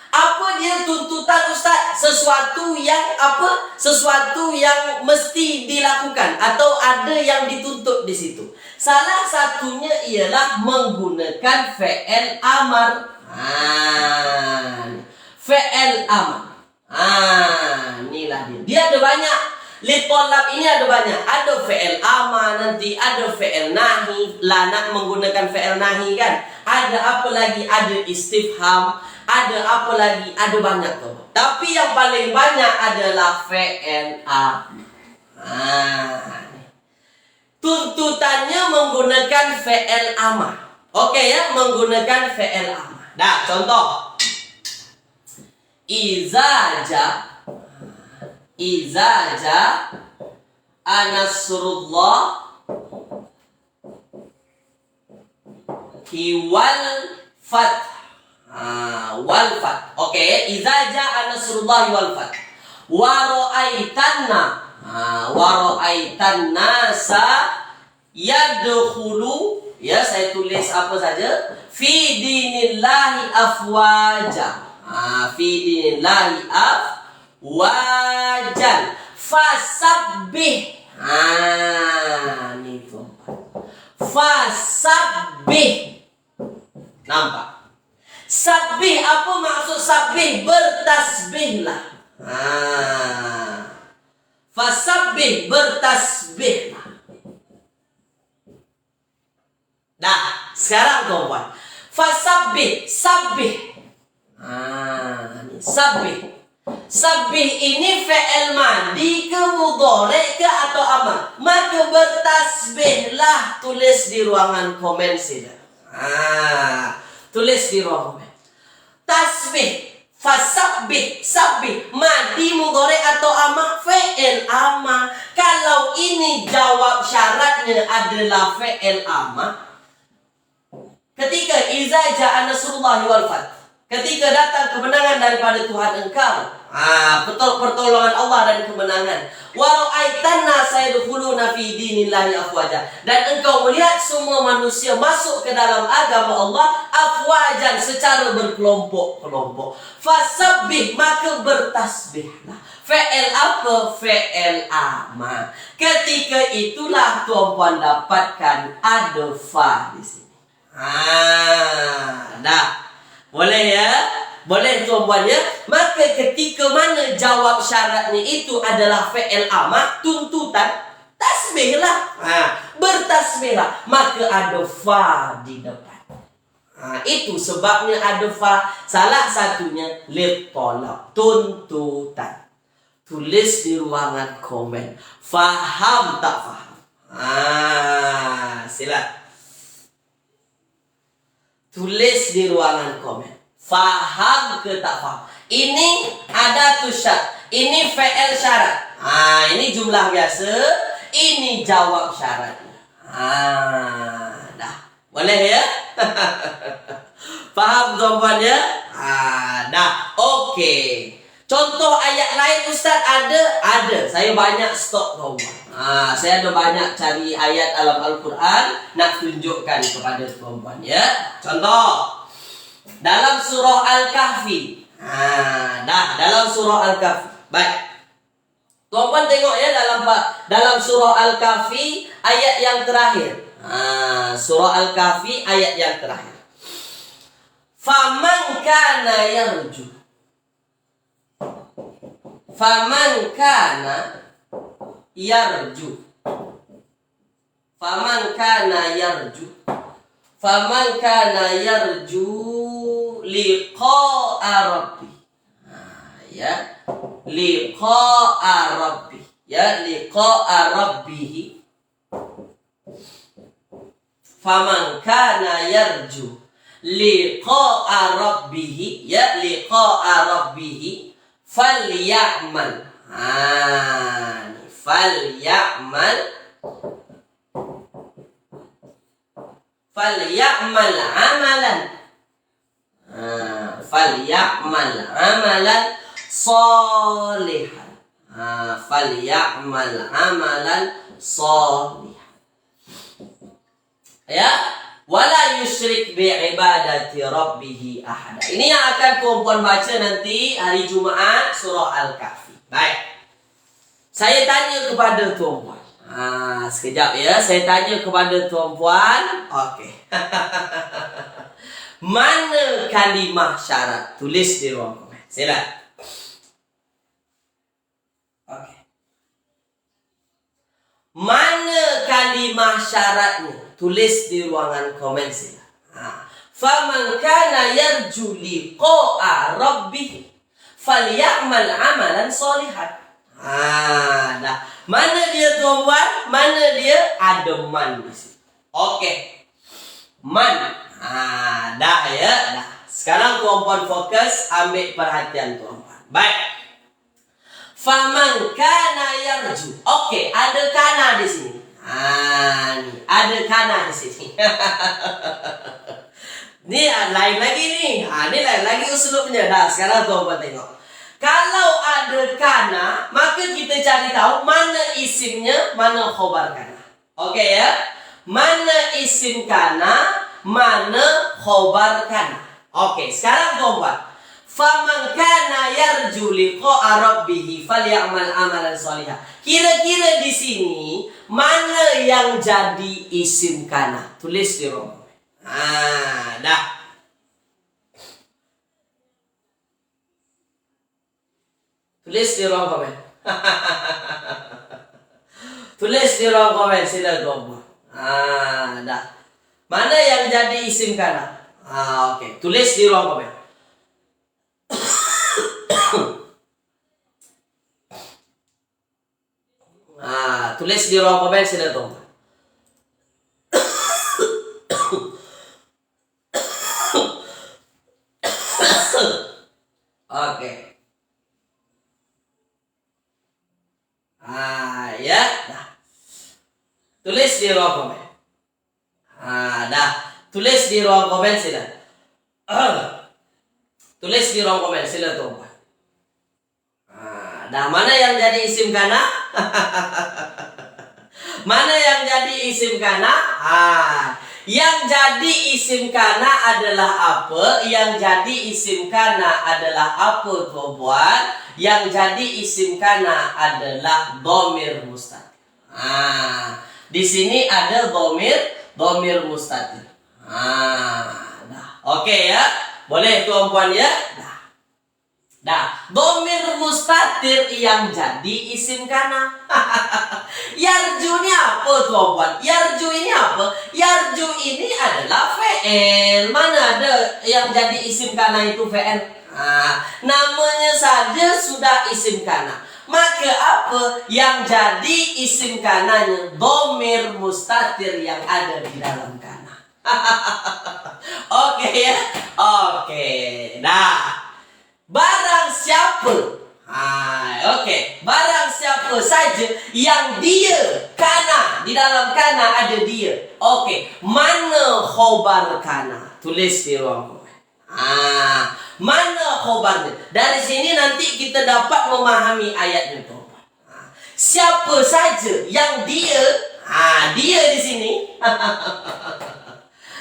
Apa dia tuntutan Ustaz? Sesuatu yang apa? Sesuatu yang mesti dilakukan atau ada yang dituntut di situ. Salah satunya ialah menggunakan fi'il amar. Fi'il amar. Inilah dia. Dia ada banyak. Litolab ini ada banyak. Ada fi'il amar, nanti ada fi'il nahi. Nak menggunakan fi'il nahi kan? Ada apa lagi? Ada istifham. Ada apa lagi? Ada banyak tuh. Tapi yang paling banyak adalah fi'il amar. Tuntutannya menggunakan fi'il amar. Oke ya, menggunakan fi'il amar. Dah, contoh. Izaja anasrullah wal fath. Wal fath. Oke, iza jaa nasrullah wal fath. Wa ra'aitan nasa yadkhulu, ya saya tulis apa saja, fi dinillahi afwaja. Fi dinillahi afwajan. Fasabbih. Ini tuh. Fasabbih. Nampak? Sabbih, apa maksud sabbih? Bertasbihlah. Fasabbih, bertasbihlah. Dah, sekarang tuan-tuan. Fasabbih, sabbih. Sabbih. Sabbih ini fi'il madi ke mudhari ke bertasbihlah. Tulis di ruangan komen sila. Tulis di ruang komen. Tasbih, fasabbih, sabbih, madi mudhari atau amah, fi'il amah. Kalau ini jawab syaratnya adalah fi'il amah. Ketika iza ja'a nasrullahi wal fath, ketika datang kemenangan daripada Tuhan engkau, pertolongan Allah dan kemenangan. Wa ra'aitan nasa yadkhuluna fi dinillahi afwaja, dan engkau melihat semua manusia masuk ke dalam agama Allah afwajan, secara berkelompok-kelompok. Fasabbih, maka bertasbihlah. Fi'il apa? Fi'il amah. Ketika itulah tuan-puan dapatkan ada fa di sini. Dah. Boleh ya? Boleh tuan-puan ya? Maka ketika mana jawab syaratnya itu adalah fi'il amah, tuntutan, tasbihlah. Bertasbihlah. Maka ada fa di depan. Itu sebabnya ada fa. Salah satunya litolab, tuntutan. Tulis di ruangan komen. Faham tak faham? Sila. Tulis di ruangan komen. Faham ke tak faham? Ini ada syarat. Ini fi'il syarat. Ini jumlah biasa. Ini jawab syaratnya. Dah. Boleh ya? Faham tuan-puan ya? Dah. Okey. Contoh ayat lain Ustaz ada? Ada. Saya banyak stok tuan-puan. Saya ada banyak cari ayat dalam Al-Quran nak tunjukkan kepada tuan-puan ya. Contoh dalam surah Al-Kahfi. Dalam surah Al-Kahfi. Baik. Tuan-puan tengok ya, dalam surah Al-Kahfi ayat yang terakhir. Surah Al-Kahfi ayat yang terakhir. Faman kana yarju. Faman kana yarju. Faman kana yarju. Faman kana yarju liqa'a rabbi. Ya. Liqa'a rabbi. Ya, liqa'a rabbih. Faman kana yarju liqa'a rabbih, ya, liqa'a rabbih, falyamal. Falyamal amalan. Falyamal amalan salihan. Falyamal amalan salihan. Ya, wala yusyrik bi ibadati rabbih ahada. Ini yang akan tuan-puan baca nanti hari Jumaat surah Al-Kahfi. Baik. Saya tanya kepada tuan-puan. Sekejap ya, saya tanya kepada tuan-puan. Okey. Mana kalimah syarat? Tulis di ruang komen. Sila. Okey. Mana kalimah syaratnya? Tulis di ruangan komen sila. Faman kana yarju liqa'a rabbih falyamal amalan sholihan. Dah. Mana dia tuan-puan? Mana dia? Ada man di sini. Okey. Man. Dah ya. Dah. Sekarang tuan-puan fokus, ambil perhatian tuan-puan. Baik. Faman kana yarju. Okey, ada kana di sini. Nih, ada kana di sini. Ni lain lagi nih. Ni lain lagi usulnya. Dah, sekarang tuan-puan tengok. Kalau ada kana, maka kita cari tahu mana isimnya, mana khobar kana. Okey ya? Mana isim kana, mana khobar kana. Okey, sekarang tuan-puan. Faman kana yarju liqa'a rabbih falyamal amalan sholihan. Kira-kira di sini mana yang jadi isim kana? Tulis di ruang. Dah. Tulis di ruang komen. Tulis di ruang komen, sila tuan-puan. Dah. Mana yang jadi isim kana? Okey, tulis di ruang komen. Tulis di ruang komen sila tuan. Oke. Ya, dah. Tulis di ruang komen. Dah. Tulis di ruang komen sila. Tulis di ruang komen sila tuan. Dah, mana yang jadi isim kana? Mana yang jadi isim kana? Yang jadi isim kana adalah apa? Yang jadi isim kana adalah apa, tuan? Yang jadi isim kana adalah dhamir mustatir. Di sini ada dhamir mustatir. Nah, oke ya. Boleh tuan-puan ya? Nah, dhamir mustatir yang jadi isim kana. Yarju ini apa tuan-puan? Yarju ini apa? Yarju ini adalah fi'il. Mana ada yang jadi isim kana itu fi'il? Namanya saja sudah isim kana. Maka apa yang jadi isim kananya? Dhamir mustatir yang ada di dalam kana. Oke ya? Oke. Nah, barang siapa, barang siapa saja yang dia kana, di dalam kana ada dia. Mana khobar kana? Tulis di ruang komen. Mana khobarnya? Dari sini nanti kita dapat memahami ayatnya tuh. Siapa saja yang dia, dia di sini.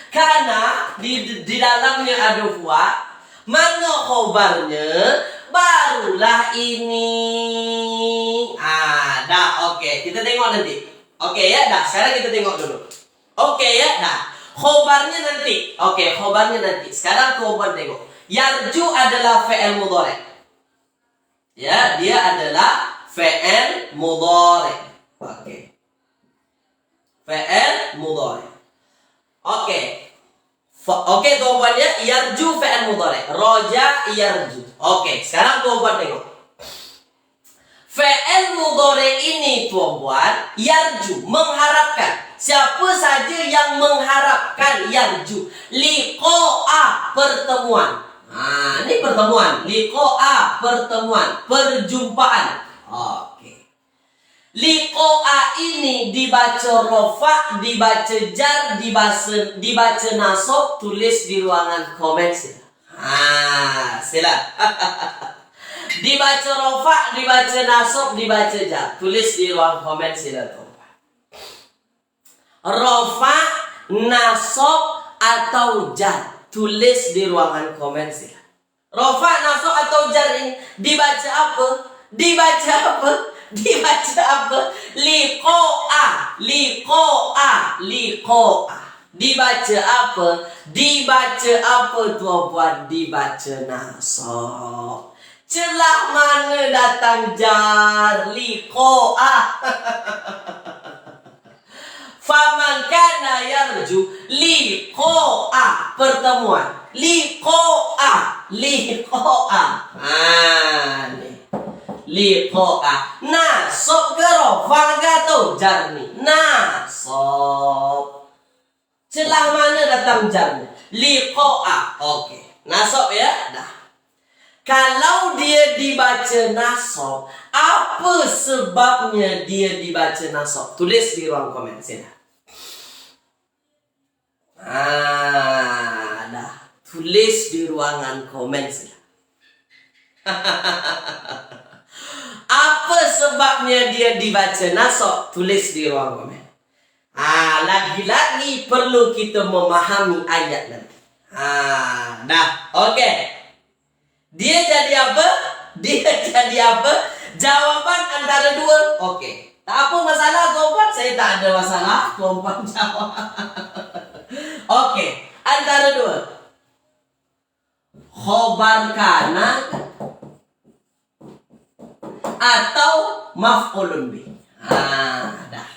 Karena di dalamnya ada huwa. Mana khobarnya? Barulah ini. Dah, oke. Kita tengok nanti. Oke ya, dah. Sekarang kita tengok dulu. Oke ya, dah. Khobarnya nanti. Oke, khobarnya nanti. Sekarang khobar tengok. Yarju adalah fi'il mudhari'. Ya, dia adalah fi'il mudhari'. Oke. Fi'il mudhari'. Oke, tuan-tuan ya, yarju fi'il mudhari'. Roja yarju. Oke, sekarang tuan-tuan tengok. Fi'il mudhari' ini tuan-tuan, yarju, mengharapkan. Siapa saja yang mengharapkan yarju. Liqa'a, pertemuan. Ini pertemuan. Liqa'a, pertemuan, perjumpaan. Oke. Liqa'a ini dibaca rofa, dibaca jar, dibaca nasab. Tulis di ruangan komen sila. Sila. Dibaca rofa, dibaca nasab, dibaca jar. Tulis di ruang komen sila tuh. Rofa, nasab atau jar. Tulis di ruangan komen sila. Rofa, nasab atau jar ini dibaca apa? Dibaca apa? Dibaca apa? Liqa'a. Liqa'a. Liqa'a. Dibaca apa? Dibaca apa tuan-puan? Dibaca nasab. Celah mana datang jar? Liqa'a. Faman kana yarju liqa'a, pertemuan. Liqa'a. Liqa'a. Nih. Liqa'a. Nasab ke rofa ke atau jar nih? Nasab. Celah mana datang jarnya? Liqa'a. Oke. Nasab ya? Dah. Kalau dia dibaca nasab, apa sebabnya dia dibaca nasab? Tulis di ruang komen sini. Dah. Tulis di ruangan komen sini. Apa sebabnya dia dibaca nasab? Tulis di ruang komen. Lagi-lagi perlu kita memahami ayat nanti. Dah. Oke. Dia jadi apa? Dia jadi apa? Jawaban antara dua. Oke. Tak apa masalah tuan-puan. Saya tak ada masalah. Tuan-puan jawab. Oke. Antara dua. Khobar kana atau maf'ulun bih. Dah.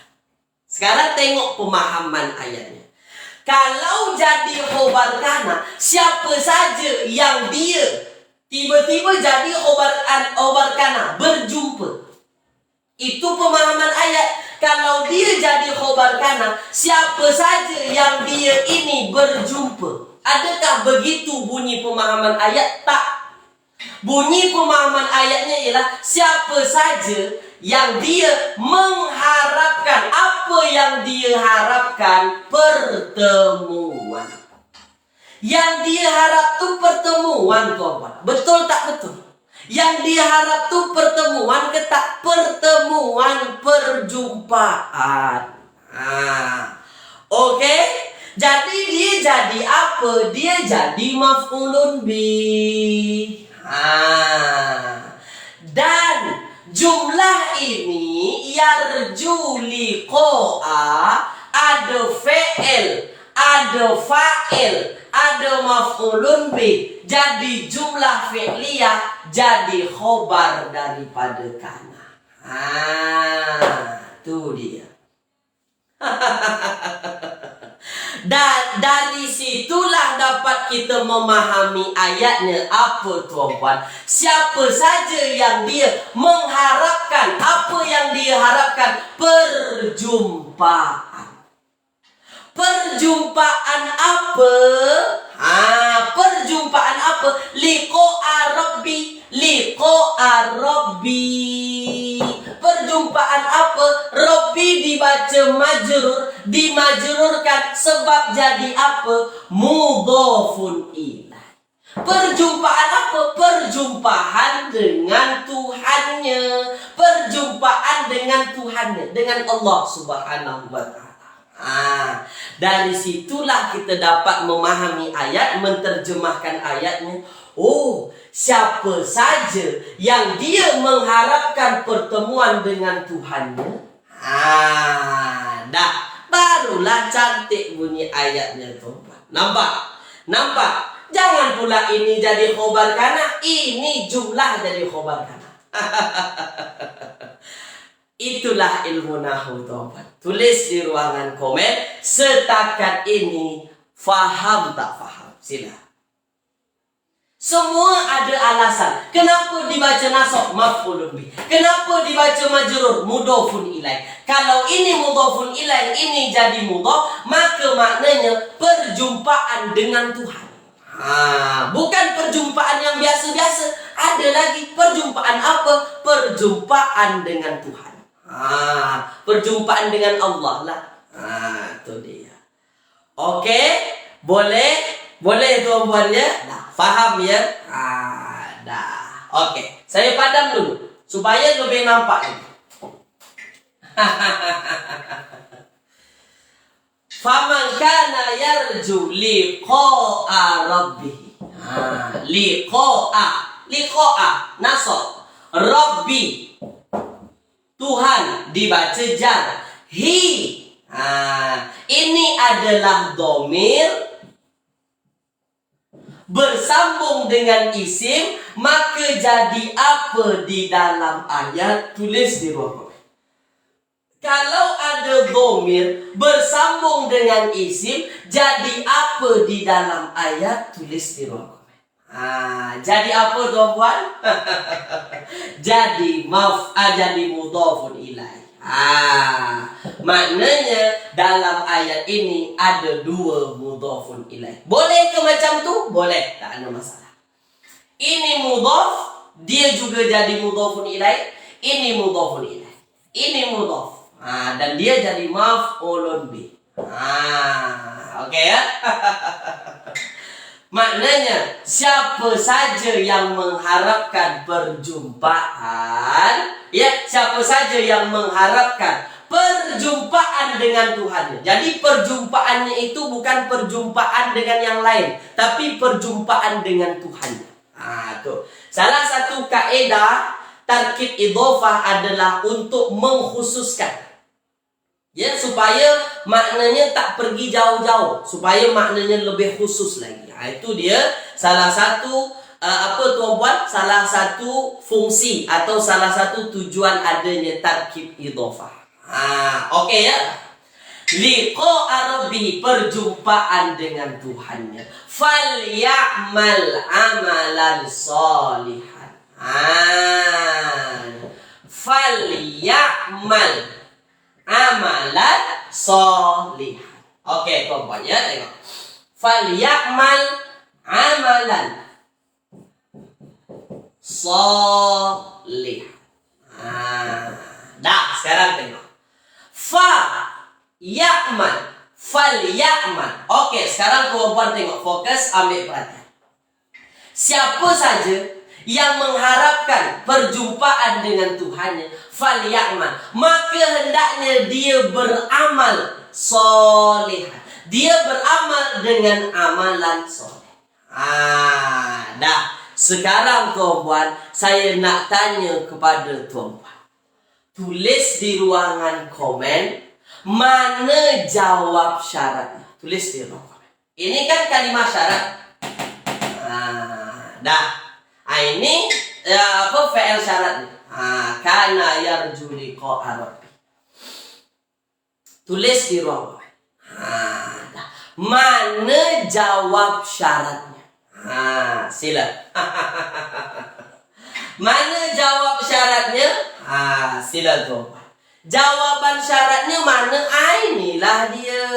Sekarang tengok pemahaman ayatnya. Kalau jadi khobar kana, siapa saja yang dia tiba-tiba jadi khobar kana, berjumpa. Itu pemahaman ayat. Kalau dia jadi khobar kana, siapa saja yang dia ini berjumpa. Adakah begitu bunyi pemahaman ayat? Tak. Bunyi pemahaman ayatnya ialah siapa saja yang dia mengharapkan, apa yang dia harapkan? Pertemuan. Yang dia harap tu pertemuan, tuan-tuan. Betul tak betul? Yang dia harap tu pertemuan ke tak? Pertemuan, perjumpaan. Okey? Jadi dia jadi apa? Dia jadi maf'ulun bih. Dan jumlah ini yarju liqa'a, ada fi'il, ada fa'il, ada maf'ulun bih. Jadi jumlah fi'liyah jadi khobar daripada kana. Tu dia. Dan dari situlah dapat kita memahami ayatnya. Apa, tuan-puan? Siapa saja yang dia mengharapkan, apa yang dia harapkan? Perjumpaan. Perjumpaan apa? Perjumpaan apa? Liqa'a Rabbi. Liqa'a Rabbi. Perjumpaan apa? Rabbi dibaca majrur, dimajrurkan sebab jadi apa? Mudhafun ilaih. Perjumpaan apa? Perjumpaan dengan Tuhannya. Perjumpaan dengan Tuhannya, dengan Allah Subhanahu wa ta'ala. Dari situlah kita dapat memahami ayat, menterjemahkan ayatnya. Oh, siapa saja yang dia mengharapkan pertemuan dengan Tuhannya, dah, barulah cantik bunyi ayatnya, tuan-tuan. Nampak? Jangan pula ini jadi khobar kana, ini jumlah jadi khobar kana. Itulah ilmu nahwu, tuan-tuan. Tulis di ruangan komen. Setakat ini faham tak faham? Sila. Semua ada alasan. Kenapa dibaca nasab? Maf'ulun bih. Kenapa dibaca majrur? Mudhafun ilaih. Kalau ini mudhafun ilaih, ini jadi mudhaf, maka maknanya perjumpaan dengan Tuhan. Bukan perjumpaan yang biasa-biasa. Ada lagi perjumpaan apa? Perjumpaan dengan Tuhan. Perjumpaan dengan Allah lah. Itu dia. Okey, boleh tuan-puan ya? Faham ya? Dah. Okey, saya padam dulu supaya lebih nampak. Faman kana yarju liqa'a rabbih. Liqa'a nasab. Rabbi, Tuhan, dibaca jar. Ini adalah dhamir bersambung dengan isim, maka jadi apa di dalam ayat? Tulis di ruang komen. Kalau ada dhamir bersambung dengan isim, jadi apa di dalam ayat? Tulis di ruang komen. Jadi apa, tuan-puan? Jadi mudhafun ilaih. Maknanya dalam ayat ini ada dua mudhafun ilaih. Boleh ke macam tu? Boleh, tak ada masalah. Ini mudhaf, dia juga jadi mudhafun ilaih. Ini mudhafun ilaih. Ini mudhaf. Dan dia jadi maf'ulun bih. Okey ya? Maknanya siapa saja yang mengharapkan perjumpaan, ya, siapa saja yang mengharapkan perjumpaan dengan Tuhannya. Jadi perjumpaannya itu bukan perjumpaan dengan yang lain, tapi perjumpaan dengan Tuhannya. Tuh. Salah satu kaedah tarkib idhofah adalah untuk mengkhususkan. Ya, supaya maknanya tak pergi jauh-jauh, supaya maknanya lebih khusus lagi. Itu dia salah satu tuan-puan, salah satu fungsi atau salah satu tujuan adanya tarkib idhofah. Okey ya. Liqa'a rabbih, perjumpaan dengan Tuhannya. Falyamal amalan sholihan. Falyamal amalan solihan. Oke, tuan-tuan ya, tengok. Falyamal amalan solih. Dah, sekarang tengok. Falyamal. Oke, sekarang tuan-tuan tengok, fokus, ambil perhatian. Siapa saja yang mengharapkan perjumpaan dengan Tuhannya, falyamal, maka hendaknya dia beramal soleh. Dia beramal dengan amalan soleh. Dah. Sekarang tuan-puan, saya nak tanya kepada tuan-puan. Tulis di ruangan komen, mana jawab syaratnya. Tulis di ruangan komen. Ini kan kalimah syarat. Dah. Ini apa fi'il syaratnya? Kana yarju liqa'a rabbi. Tulis di ruangan komen. Dah. Mana jawab syaratnya? Sila. Mana jawab syaratnya? Sila tuan. Jawaban syaratnya mana? Inilah dia.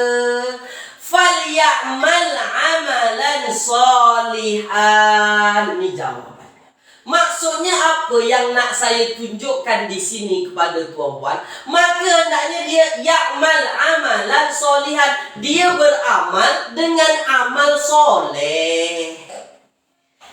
Falyamal amalan solihan. Ini jawabannya. Maksudnya apa yang nak saya tunjukkan di sini kepada tuan-puan? Maka hendaknya dia ya'mal amalan solihan. Dia beramal dengan amal soleh.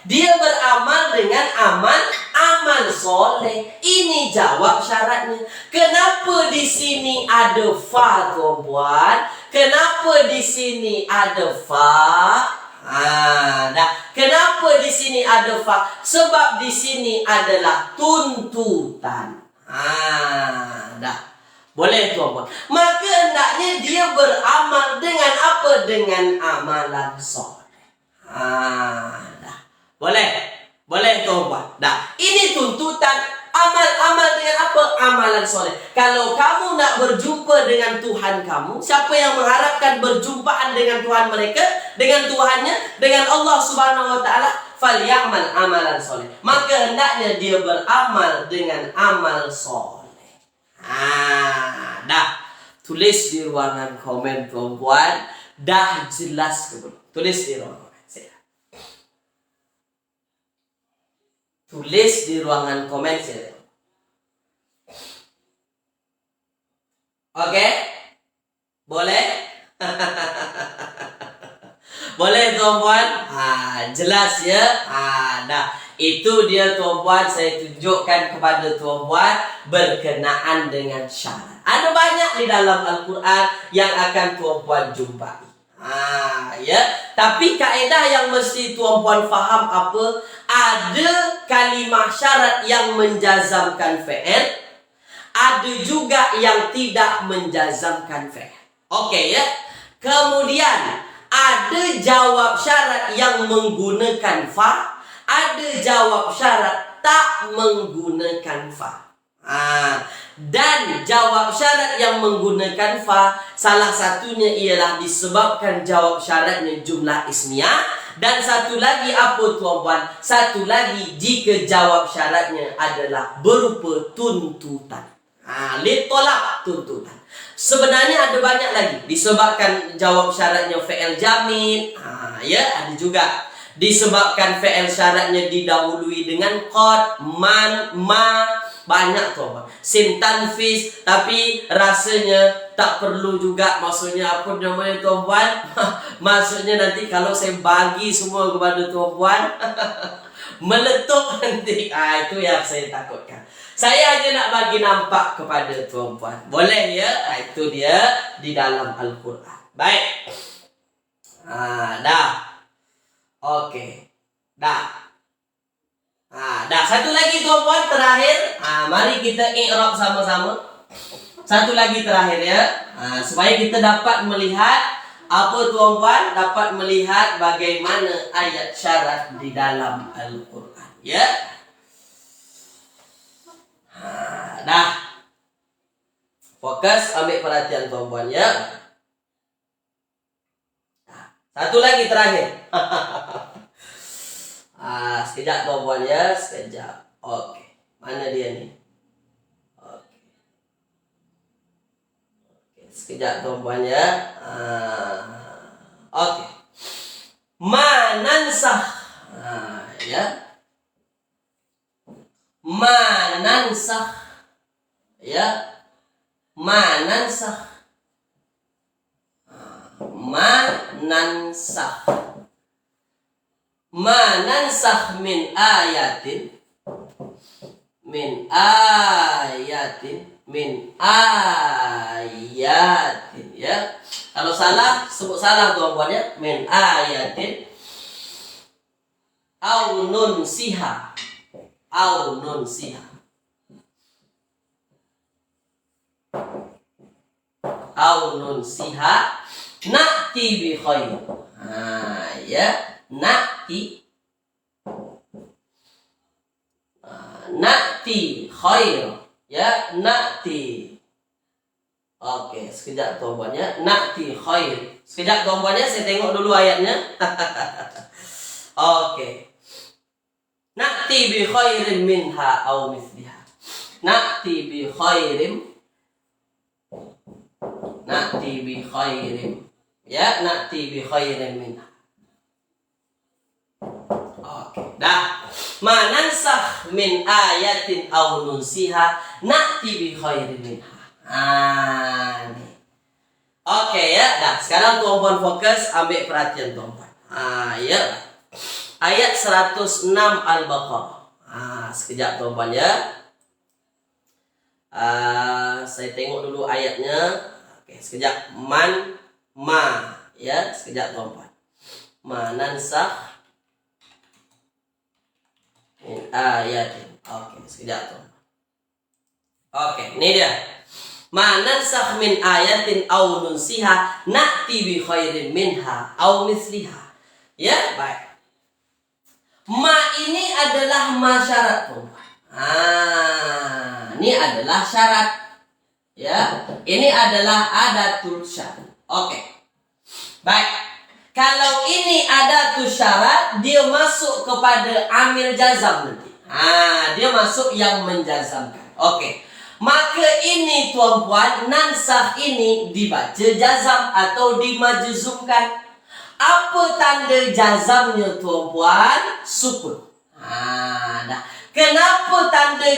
Dia beramal dengan amal soleh. Ini jawab syaratnya. Kenapa di sini ada fa, tuan-puan? Kenapa di sini ada fa? Kenapa di sini ada fa? Sebab di sini adalah tuntutan. Boleh tuan-puan. Maka hendaknya dia beramal dengan apa? Dengan amalan soleh. Boleh tuan-puan. Ini tuntutan. Amal dengan apa? Amalan soleh. Kalau kamu nak berjumpa dengan Tuhan kamu, siapa yang mengharapkan berjumpaan dengan Tuhan mereka, dengan Tuhannya, dengan Allah Subhanahu wa taala, falyamal amalan soleh. Maka hendaknya dia beramal dengan amal soleh. Tulis di ruangan komen tuan-puan. Dah jelas ke belum? Tulis di ruangan. Tulis di ruangan komen saya. Oke? Boleh? Boleh tuan-puan? Jelas ya? Itu dia tuan-puan, saya tunjukkan kepada tuan-puan berkenaan dengan syarat. Ada banyak di dalam Al-Quran yang akan tuan-puan jumpai. Tapi kaedah yang mesti tuan-puan faham apa? Ada kalimah syarat yang menjazamkan fi'il, ada juga yang tidak menjazamkan fi'il. Oke ya. Kemudian ada jawab syarat yang menggunakan fa, ada jawab syarat tak menggunakan fa. Dan jawab syarat yang menggunakan fa, salah satunya ialah disebabkan jawab syaratnya jumlah ismiyah. Dan satu lagi apa tuan-puan? Satu lagi jika jawab syaratnya adalah berupa tuntutan. Litolak, tuntutan. Sebenarnya ada banyak lagi. Disebabkan jawab syaratnya fi'il jamid. Ada juga. Disebabkan fi'il syaratnya didahului dengan qad, man, ma. Banyak tuan-puan. Sin tanfis, tapi rasanya tak perlu juga. Maksudnya apa namanya tuan-puan? Maksudnya nanti kalau saya bagi semua kepada tuan-puan meletup nanti. Itu yang saya takutkan. Saya hanya nak bagi nampak kepada tuan-puan. Boleh ya? Itu dia di dalam Al-Quran. Baik. Dah. Okey. Dah. Satu lagi tuan-puan terakhir. Mari kita i'rab sama-sama. Satu lagi terakhir ya. Supaya kita dapat melihat apa tuan-puan, dapat melihat bagaimana ayat syarat di dalam Al-Quran. Ya. Fokus, ambil perhatian tuan-puan ya. Satu lagi terakhir. Sekejap tuan-puan ya, sekejap. Oke, mana dia ni? Oke. sekejap tuan-puan ya. Oke. Manansah. Ya. Manansah. Ya. Manansah. Manansah. Manansah min ayatin. Min ayatin. Min ayatin. Ya. Kalau salah, sebut salah tuan-puan ya. Min ayatin. Au nun siha. Au nun siha. Au nun siha. Na'ti bi khair. Ya. Na'ti. Na'ti khair. Ya. Na'ti. Oke, sekejap tuan-puan ya. Na'ti khair. Sekejap tuan-puan ya, saya tengok dulu ayatnya. Oke. Na'ti bi khairin minha au mithliha. Na'ti bi khairin. Na'ti bi khairin. Ya, na'ti bi khairin minha. Oke, dah. Manansakh min ayatin au nunsiha na'ti bi khairin minha. Nih. Oke ya, dah. Sekarang tuan-puan fokus, ambil perhatian tuan-puan. Ya. Ayat 106 Al-Baqarah. Sekejap tuan-puan ya. Saya tengok dulu ayatnya. Oke, sekejap. Ya, sekejap tuan-puan. Manansakh min ayatin. Oke, sekejap tuan-puan. Oke, ini dia. Manansakh min ayatin au nunsiha na'ti bi khairin minha au misliha. Ya, baik. Ma ini adalah masyarat tuan-puan. Ini adalah syarat. Ya, ini adalah adatul syarat. Oke. Baik. Kalau ini adatul syarat, dia masuk kepada amil jazam nanti. Dia masuk yang menjazamkan. Oke. Maka ini tuan-puan, nansakh ini dibaca jazam atau dimajzumkan. Apa tanda jazamnya tuan-puan? Sukun. Dah. Kenapa tanda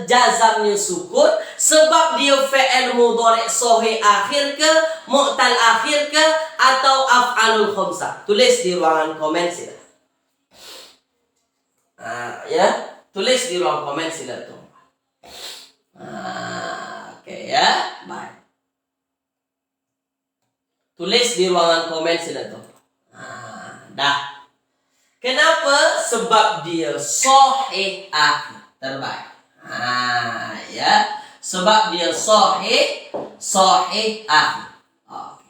jazamnya sukun? Sebab dia fi'il mudhari' sahih akhir ke, mu'tal akhir ke, atau af'alul khamsah. Tulis di ruangan komen sila. Ya, tulis di ruang komen sila tuan. Oke ya, baik. Tulis di ruangan komen sila tuan. Dah. Kenapa? Sebab dia sahih akhir. Terbaik. Ya. Sebab dia sahih akhir. Oke.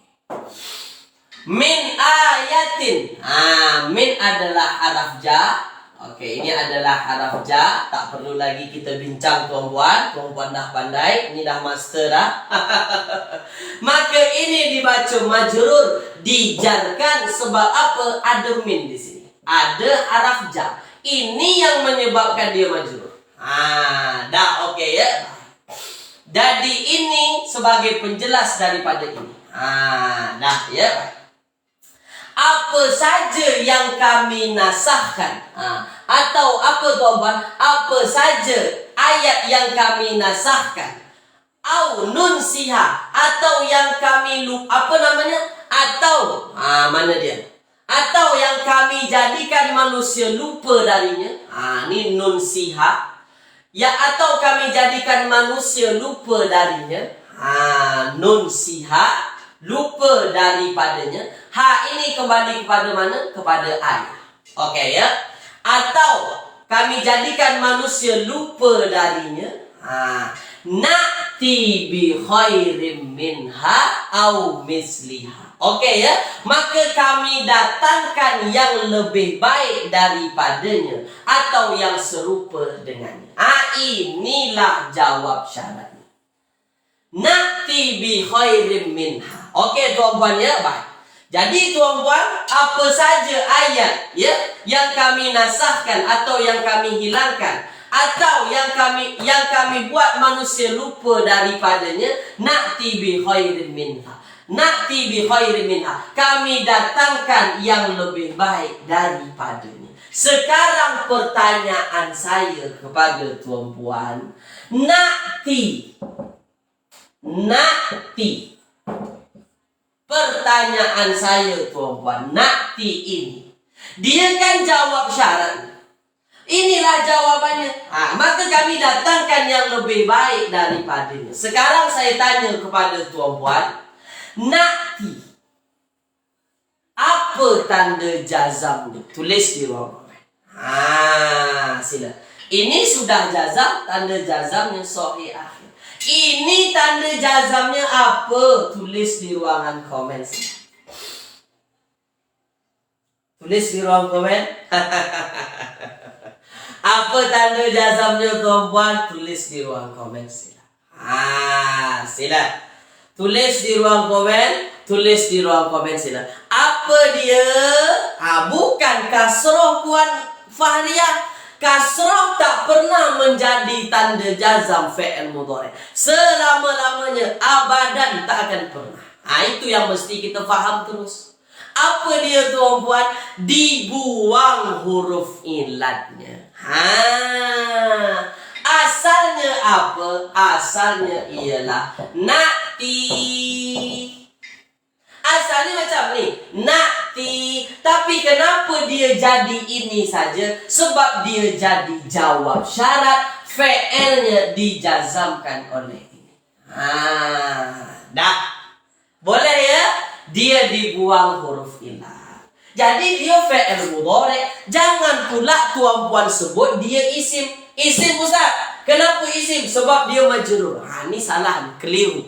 Min ayatin. Min adalah haraf ja. Oke, ini adalah haraf ja. Tak perlu lagi kita bincang tuan-puan. Tuan-puan dah pandai. Ini dah master dah. Maka ini dibaca majrur, dijarkan sebab apa? Ada min di sini. Ada haraf ja. Ini yang menyebabkan dia majrur. Dah oke ya. Jadi ini sebagai penjelas daripada ini. Dah ya. Apa saja yang kami nasahkan. Atau apa tuan-puan? Apa saja ayat yang kami nasahkan. Au nunsiha. Atau yang kami apa namanya? Atau mana dia? Atau yang kami jadikan manusia lupa darinya. Ini nunsiha. Ya, atau kami jadikan manusia lupa darinya. Nunsiha. Lupa daripadanya. Ini kembali kepada mana? Kepada ayat. Oke ya. Atau kami jadikan manusia lupa darinya. Na'ti bi khairim minha au misliha. Oke ya. Maka kami datangkan yang lebih baik daripadanya atau yang serupa dengannya. Inilah jawab syaratnya. Na'ti bi khairim minha. Oke tuan-puan ya, baik. Jadi tuan-puan, apa saja ayat ya yang kami nasahkan atau yang kami hilangkan Atau yang kami buat manusia lupa daripadanya, na'ti bi khairin minha. Na'ti bi khairin minha. Kami datangkan yang lebih baik daripadanya. Sekarang pertanyaan saya kepada tuan-puan, na'ti. Pertanyaan saya tuan-puan, na'ti ini, dia kan jawab syarat. Inilah jawabannya. Maka kami datangkan yang lebih baik daripadanya. Sekarang saya tanya kepada tuan-puan, na'ti, apa tanda jazamnya? Tulis di ruang komen. Sila. Ini sudah jazam, tanda jazamnya sahih akhir. Ini tanda jazamnya apa? Tulis di ruangan komen. Tulis di ruang komen. Apa tanda jazamnya tuan-puan? Tulis di ruang komen sila. Sila. Tulis di ruang komen. Tulis di ruang komen sila. Apa dia? Bukan kasroh puan Fahriah. Kasroh tak pernah menjadi tanda jazam fi'il mudhari. Selama-lamanya, abadan tak akan pernah. Itu yang mesti kita faham terus. Apa dia tuan-puan? Dibuang huruf ilatnya. Asalnya apa? Asalnya ialah na'ti. Asalnya macam ni, na'ti. Tapi kenapa dia jadi ini saja? Sebab dia jadi jawab syarat, fi'ilnya dijazamkan oleh ini. Dah. Boleh ya? Dia dibuang huruf ilah. Jadi dia fi'il mudhari. Jangan pula tuan-puan sebut dia isim. Isim Ustaz. Kenapa isim? Sebab dia majrur. Ini salah, keliru.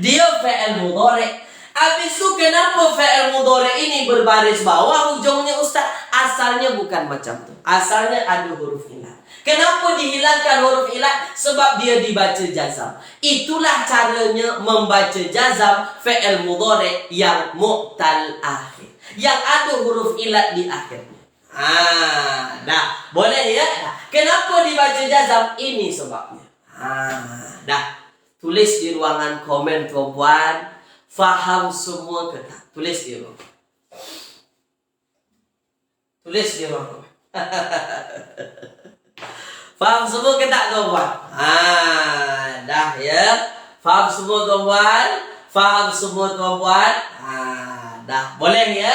Dia fi'il mudhari. Habis itu kenapa fi'il mudhari ini berbaris bawah ujungnya Ustaz? Asalnya bukan macam tu. Asalnya ada huruf ilah. Kenapa dihilangkan huruf ilah? Sebab dia dibaca jazam. Itulah caranya membaca jazam fi'il mudhari yang mu'tal akhir. Yang ada huruf ilah di akhirnya. Dah. Boleh ya? Kenapa dibaca jazam? Ini sebabnya. Dah. Tulis di ruangan komen tuan-puan. Faham semua ke tak? Tulis di ruangan. Tulis di ruangan. Faham semua ke tak tuan-puan? Dah ya. Faham semua tuan-puan? Faham semua tuan-puan? Dah. Boleh ya?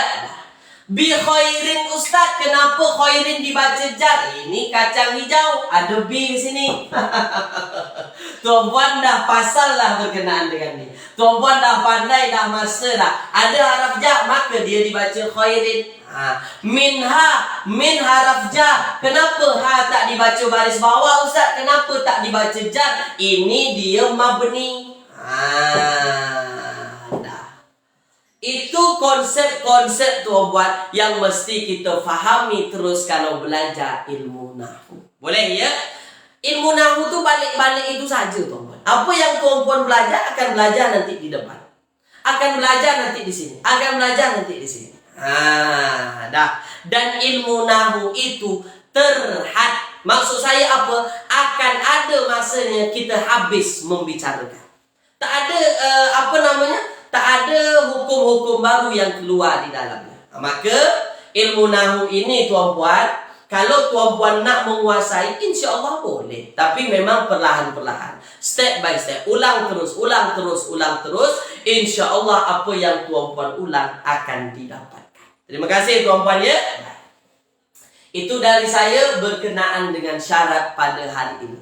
Bi khairin Ustaz. Kenapa khairin dibaca jar? Ini kacang hijau. Ada bi di sini. Tuan-puan dah pasal lah berkenaan dengan ni. Tuan-puan dah pandai, dah master dah. Ada haraf jar, maka dia dibaca khairin. Minha. Min haraf jar. Kenapa ha tak dibaca baris bawah Ustaz? Kenapa tak dibaca jar? Ini dia mabni. Itu konsep-konsep tuan-puan yang mesti kita fahami terus kalau belajar ilmu nahwu. Boleh ya? Ilmu nahwu tu balik-balik itu saja tuan-puan. Apa yang tuan-puan belajar akan belajar nanti di depan. Akan belajar nanti di sini. Akan belajar nanti di sini. Dah. Dan ilmu nahwu itu terhad. Maksud saya apa? Akan ada masanya kita habis membicarakan. Tak ada tak ada hukum-hukum baru yang keluar di dalamnya. Maka ilmu nahwu ini tuan-puan, kalau tuan-puan nak menguasai, insya-Allah boleh. Tapi memang perlahan-perlahan, step by step, ulang terus. Insya-Allah apa yang tuan-puan ulang akan didapatkan. Terima kasih tuan-puan ya. Itu dari saya berkenaan dengan syarat pada hari ini.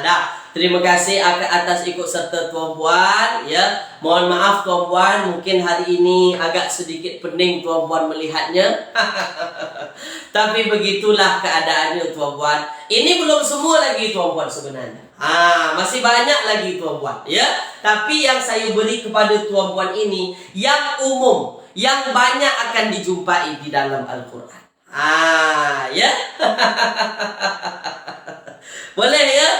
Dah. Terima kasih atas ikut serta tuan-puan ya. Mohon maaf tuan-puan, mungkin hari ini agak sedikit pening tuan-puan melihatnya. Tapi begitulah keadaannya tuan-puan. Ini belum semua lagi tuan-puan sebenarnya. Masih banyak lagi tuan-puan ya. Tapi yang saya beri kepada tuan-puan ini yang umum, yang banyak akan dijumpai di dalam Al-Quran. Ya. Boleh ya?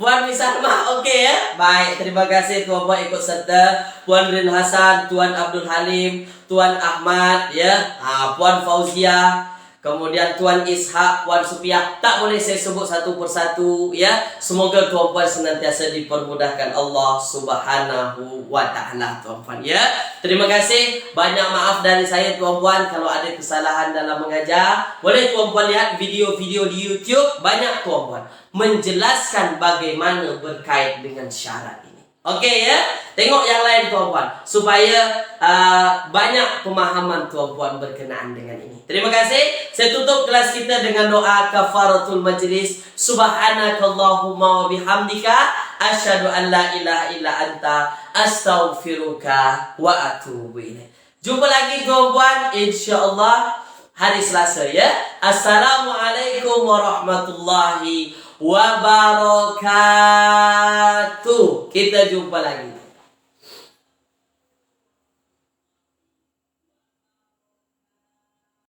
Puan Misalmah okey ya? Baik, terima kasih tuan-puan ikut serta. Puan Rin Hasan, Tuan Abdul Halim, Tuan Ahmad ya, Puan Fauzia. kemudian Tuan Ishak, Puan Supiah, tak boleh saya sebut satu persatu ya. Semoga tuan-puan senantiasa dipermudahkan Allah Subhanahu wa taala tuan-puan ya. Terima kasih, banyak maaf dari saya tuan-puan kalau ada kesalahan dalam mengajar. Boleh tuan-puan lihat video-video di YouTube, banyak tuan-puan menjelaskan bagaimana berkait dengan syarat ini. Okey ya, tengok yang lain tuan-puan supaya banyak pemahaman tuan-puan berkenaan dengan ini. Terima kasih. Saya tutup kelas kita dengan doa kafaratul majlis. Subhanakallahumma wa bihamdika asyhadu an la ilaha illa anta astaghfiruka wa atubu ilaik. Jumpa lagi tuan-puan insyaallah hari Selasa ya. Assalamualaikum warahmatullahi wabarakatuh. Kita jumpa lagi.